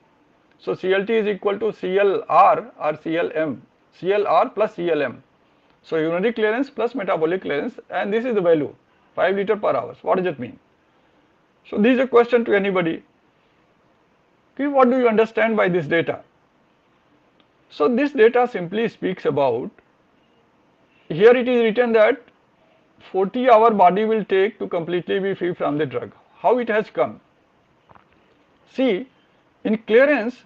So, CLT is equal to CLR or CLM, CLR plus CLM. So, urinary clearance plus metabolic clearance, and this is the value, 5 liter per hour. What does it mean? So, this is a question to anybody. Okay, what do you understand by this data? So, this data simply speaks about, here it is written that 40 hour body will take to completely be free from the drug. How it has come? See, in clearance,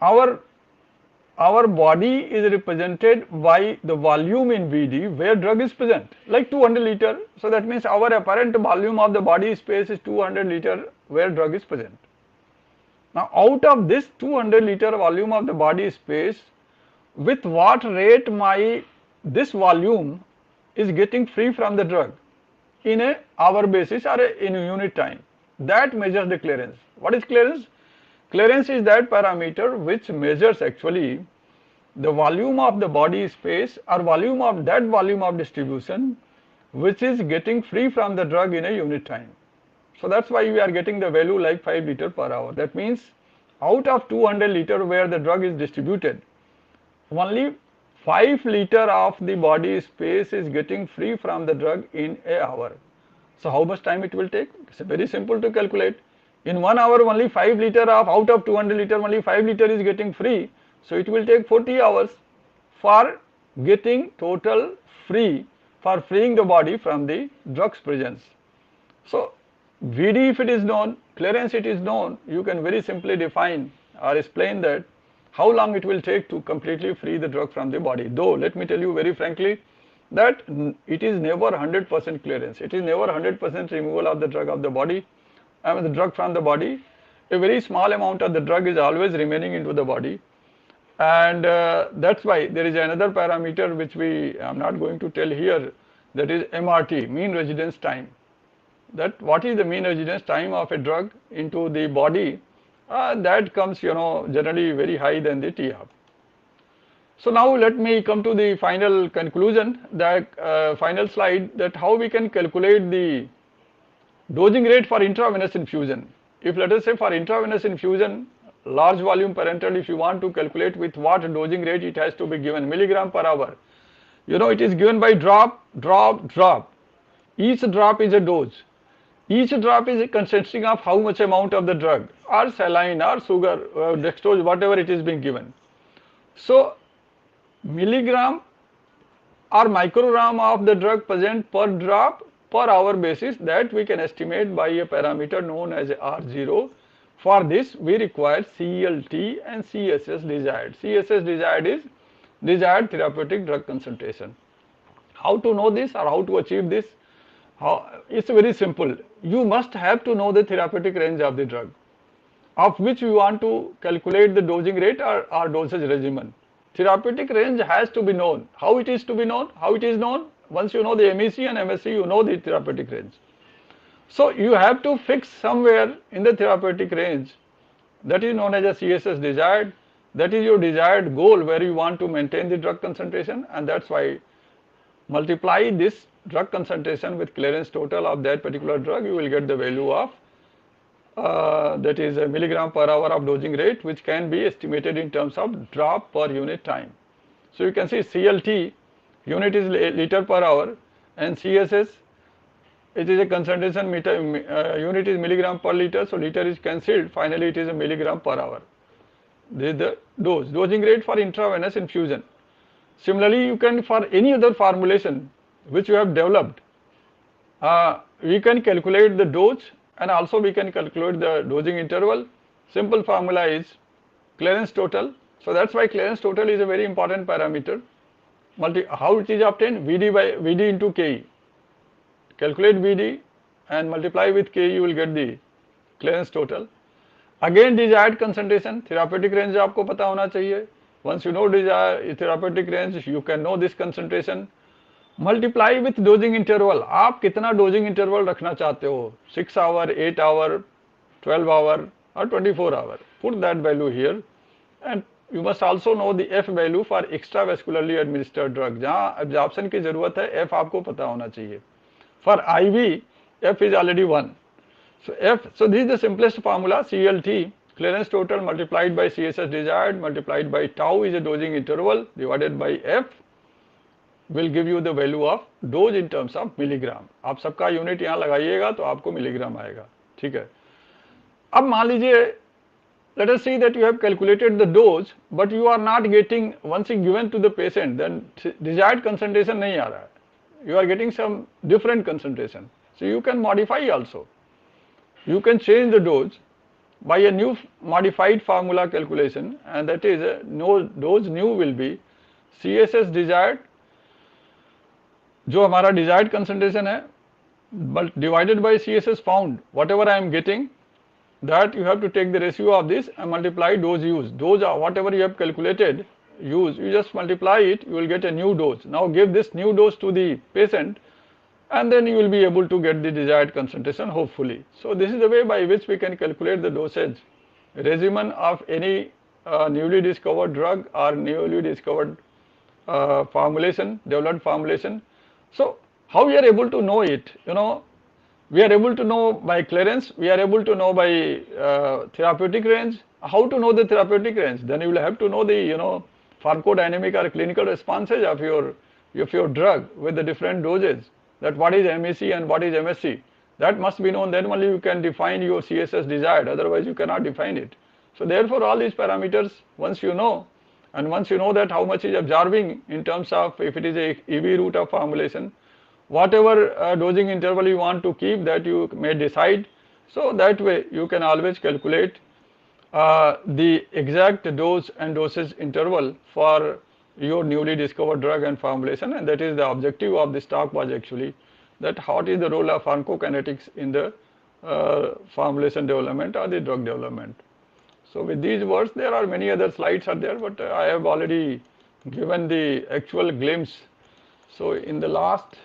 our body is represented by the volume in VD where drug is present, like 200 liter. So that means our apparent volume of the body space is 200 liter where drug is present. Now, out of this 200 liter volume of the body space, with what rate this volume is getting free from the drug in a hour basis or in a unit time, that measures the clearance. What is clearance? Clearance is that parameter which measures actually the volume of the body space or volume of distribution which is getting free from the drug in a unit time. So that's why we are getting the value like 5 liter per hour. That means out of 200 liter where the drug is distributed, only 5 liter of the body space is getting free from the drug in an hour. So how much time it will take? It's very simple to calculate. In 1 hour only 5 liter out of 200 liter only 5 liter is getting free. So it will take 40 hours for getting total free, for freeing the body from the drug's presence. So VD if it is known, clearance it is known, you can very simply define or explain that how long it will take to completely free the drug from the body. Though let me tell you very frankly that it is never 100% clearance, it is never 100% removal of the drug of the body, the drug from the body. A very small amount of the drug is always remaining into the body, and that's why there is another parameter which I am not going to tell here, that is MRT, mean residence time. That what is the mean residence time of a drug into the body, that comes generally very high than the T-half. So now let me come to the final conclusion, that final slide, that how we can calculate the dosing rate for intravenous infusion. If let us say for intravenous infusion, large volume parenteral, if you want to calculate with what dosing rate it has to be given, milligram per hour. It is given by drop, drop, drop. Each drop is a dose. Each drop is consisting of how much amount of the drug, or saline, or sugar, dextrose, whatever it is being given. So, milligram or microgram of the drug present per drop per hour basis, that we can estimate by a parameter known as R0. For this, we require CLT and CSS desired. CSS desired is desired therapeutic drug concentration. How to know this or how to achieve this? It's very simple. You must have to know the therapeutic range of the drug, of which you want to calculate the dosing rate or dosage regimen. Therapeutic range has to be known. How it is to be known? How it is known? Once you know the MEC and MSC, you know the therapeutic range. So you have to fix somewhere in the therapeutic range, that is known as a CSS desired. That is your desired goal where you want to maintain the drug concentration, and that's why multiply this drug concentration with clearance total of that particular drug, you will get the value of that is a milligram per hour of dosing rate, which can be estimated in terms of drop per unit time. So you can see CLT unit is liter per hour, and CSS, it is a concentration meter, unit is milligram per liter, so liter is cancelled, finally it is a milligram per hour. This is the dosing rate for intravenous infusion. Similarly, you can, for any other formulation which you have developed, we can calculate the dose, and also we can calculate the dosing interval. Simple formula is clearance total. So that's why clearance total is a very important parameter. How it is obtained? VD into KE. Calculate VD and multiply with KE, you will get the clearance total. Again, desired concentration, therapeutic range आपको पता होना चाहिए. Once you know desired therapeutic range, you can know this concentration. Multiply with dosing interval. आप कितना dosing interval रखना चाहते हो, 6 our, 8 our, 12 hour और 24 hour. Put that value here, and you must also know the F value for extravascularly administered drug. जहां absorption की जरूरत है, एफ आपको पता होना चाहिए. For IV F is already 1. So this is the simplest formula. CLT, clearance total, multiplied by CSS desired, multiplied by tau is a dosing interval, divided by F, will give you the value of dose in terms of milligram. आप सबका unit यहाँ लगाइएगा तो आपको milligram आएगा. ठीक है. अब मान लीजिए, let us see that you have calculated the dose, but you are not getting, once it given to the patient, then desired concentration नहीं आ रहा है. You are getting some different concentration. So you can modify also. You can change the dose by a new modified formula calculation, and that is dose new will be CSS desired, जो हमारा desired concentration है, but divided by CSS found, whatever I am getting, that you have to take the ratio of this and multiply dose used. Dose, whatever you have calculated, use, you just multiply it, you will get a new dose. Now give this new dose to the patient, and then you will be able to get the desired concentration, hopefully. So this is the way by which we can calculate the dosage regimen of any newly discovered drug or newly discovered formulation, developed formulation. So how we are able to know it? We are able to know by clearance, we are able to know by therapeutic range. How to know the therapeutic range? Then you will have to know the pharmacodynamic or clinical responses of your drug with the different doses. That what is MEC and what is MSC. That must be known, then only you can define your CSS desired, otherwise you cannot define it. So therefore all these parameters, once you know, and once you know that how much is absorbing in terms of if it is a EV route of formulation, whatever dosing interval you want to keep, that you may decide. So that way you can always calculate the exact dose and dosage interval for your newly discovered drug and formulation, and that is the objective of this talk was actually that what is the role of pharmacokinetics in the formulation development or the drug development. So with these words, there are many other slides are there, but I have already given the actual glimpse. So in the last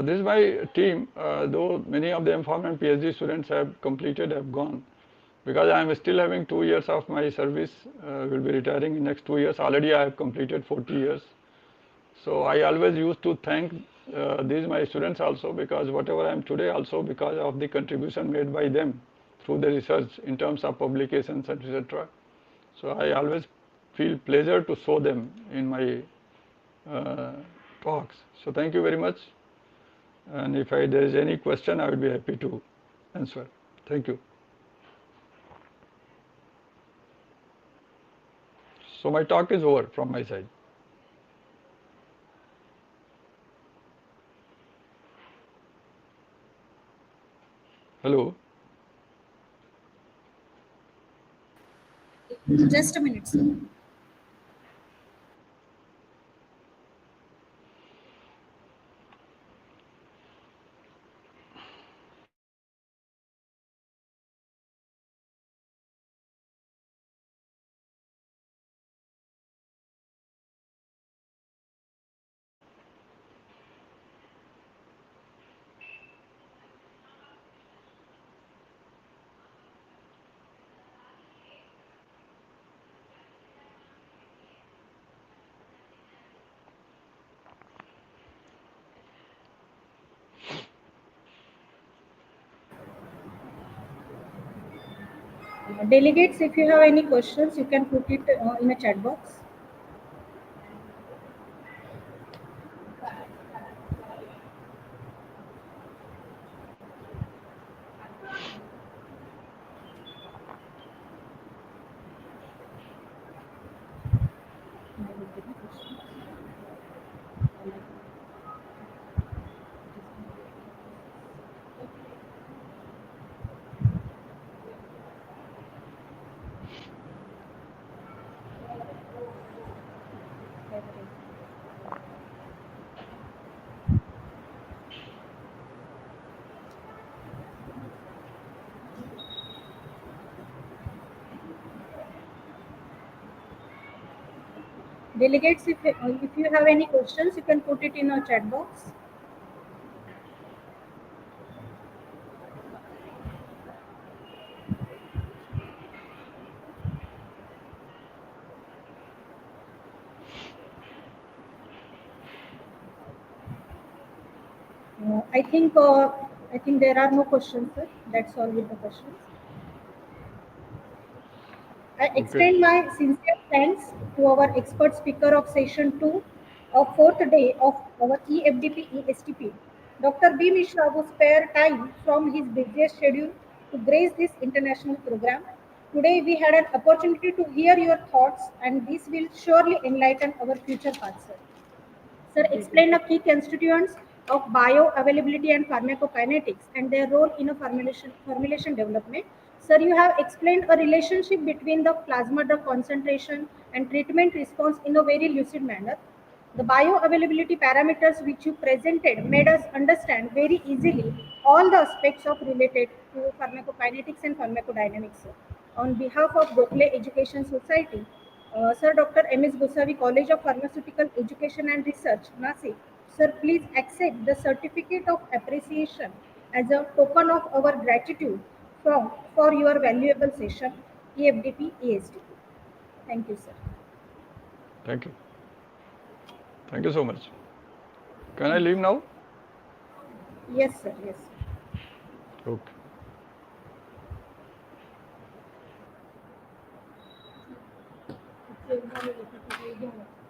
this is my team, though many of them former PhD students have completed, have gone, because I am still having 2 years of my service, will be retiring in next 2 years. Already I have completed 40 years. So I always used to thank these my students also, because whatever I am today also because of the contribution made by them through the research in terms of publications, etc. So I always feel pleasure to show them in my talks. So thank you very much. And if there is any question, I will be happy to answer. Thank you. So my talk is over from my side. Hello. Just a minute, sir. Delegates, if you have any questions, you can put it in a chat box. Delegates, if you have any questions, you can put it in a chat box. I think there are no questions, sir. That's all with the questions. I Okay. extend my sincere thanks to our expert speaker of session 2 of fourth day of our e-FDP ESTP, Dr. B. Misra, who spared time from his busiest schedule to grace this international program. Today we had an opportunity to hear your thoughts, and this will surely enlighten our future paths, sir. Sir, explain the key constituents of bioavailability and pharmacokinetics and their role in a formulation development. Sir, you have explained a relationship between the plasma drug concentration and treatment response in a very lucid manner. The bioavailability parameters which you presented made us understand very easily all the aspects of related to pharmacokinetics and pharmacodynamics, sir. On behalf of Gokhale Education Society, Sir Dr. M.S. Gosavi, College of Pharmaceutical Education and Research, Nasik. Sir, please accept the certificate of appreciation as a token of our gratitude for your valuable session, EFDP, ESDP. Thank you, sir. Thank you. Thank you so much. Can I leave now? Yes, sir. Yes, Okay. sir.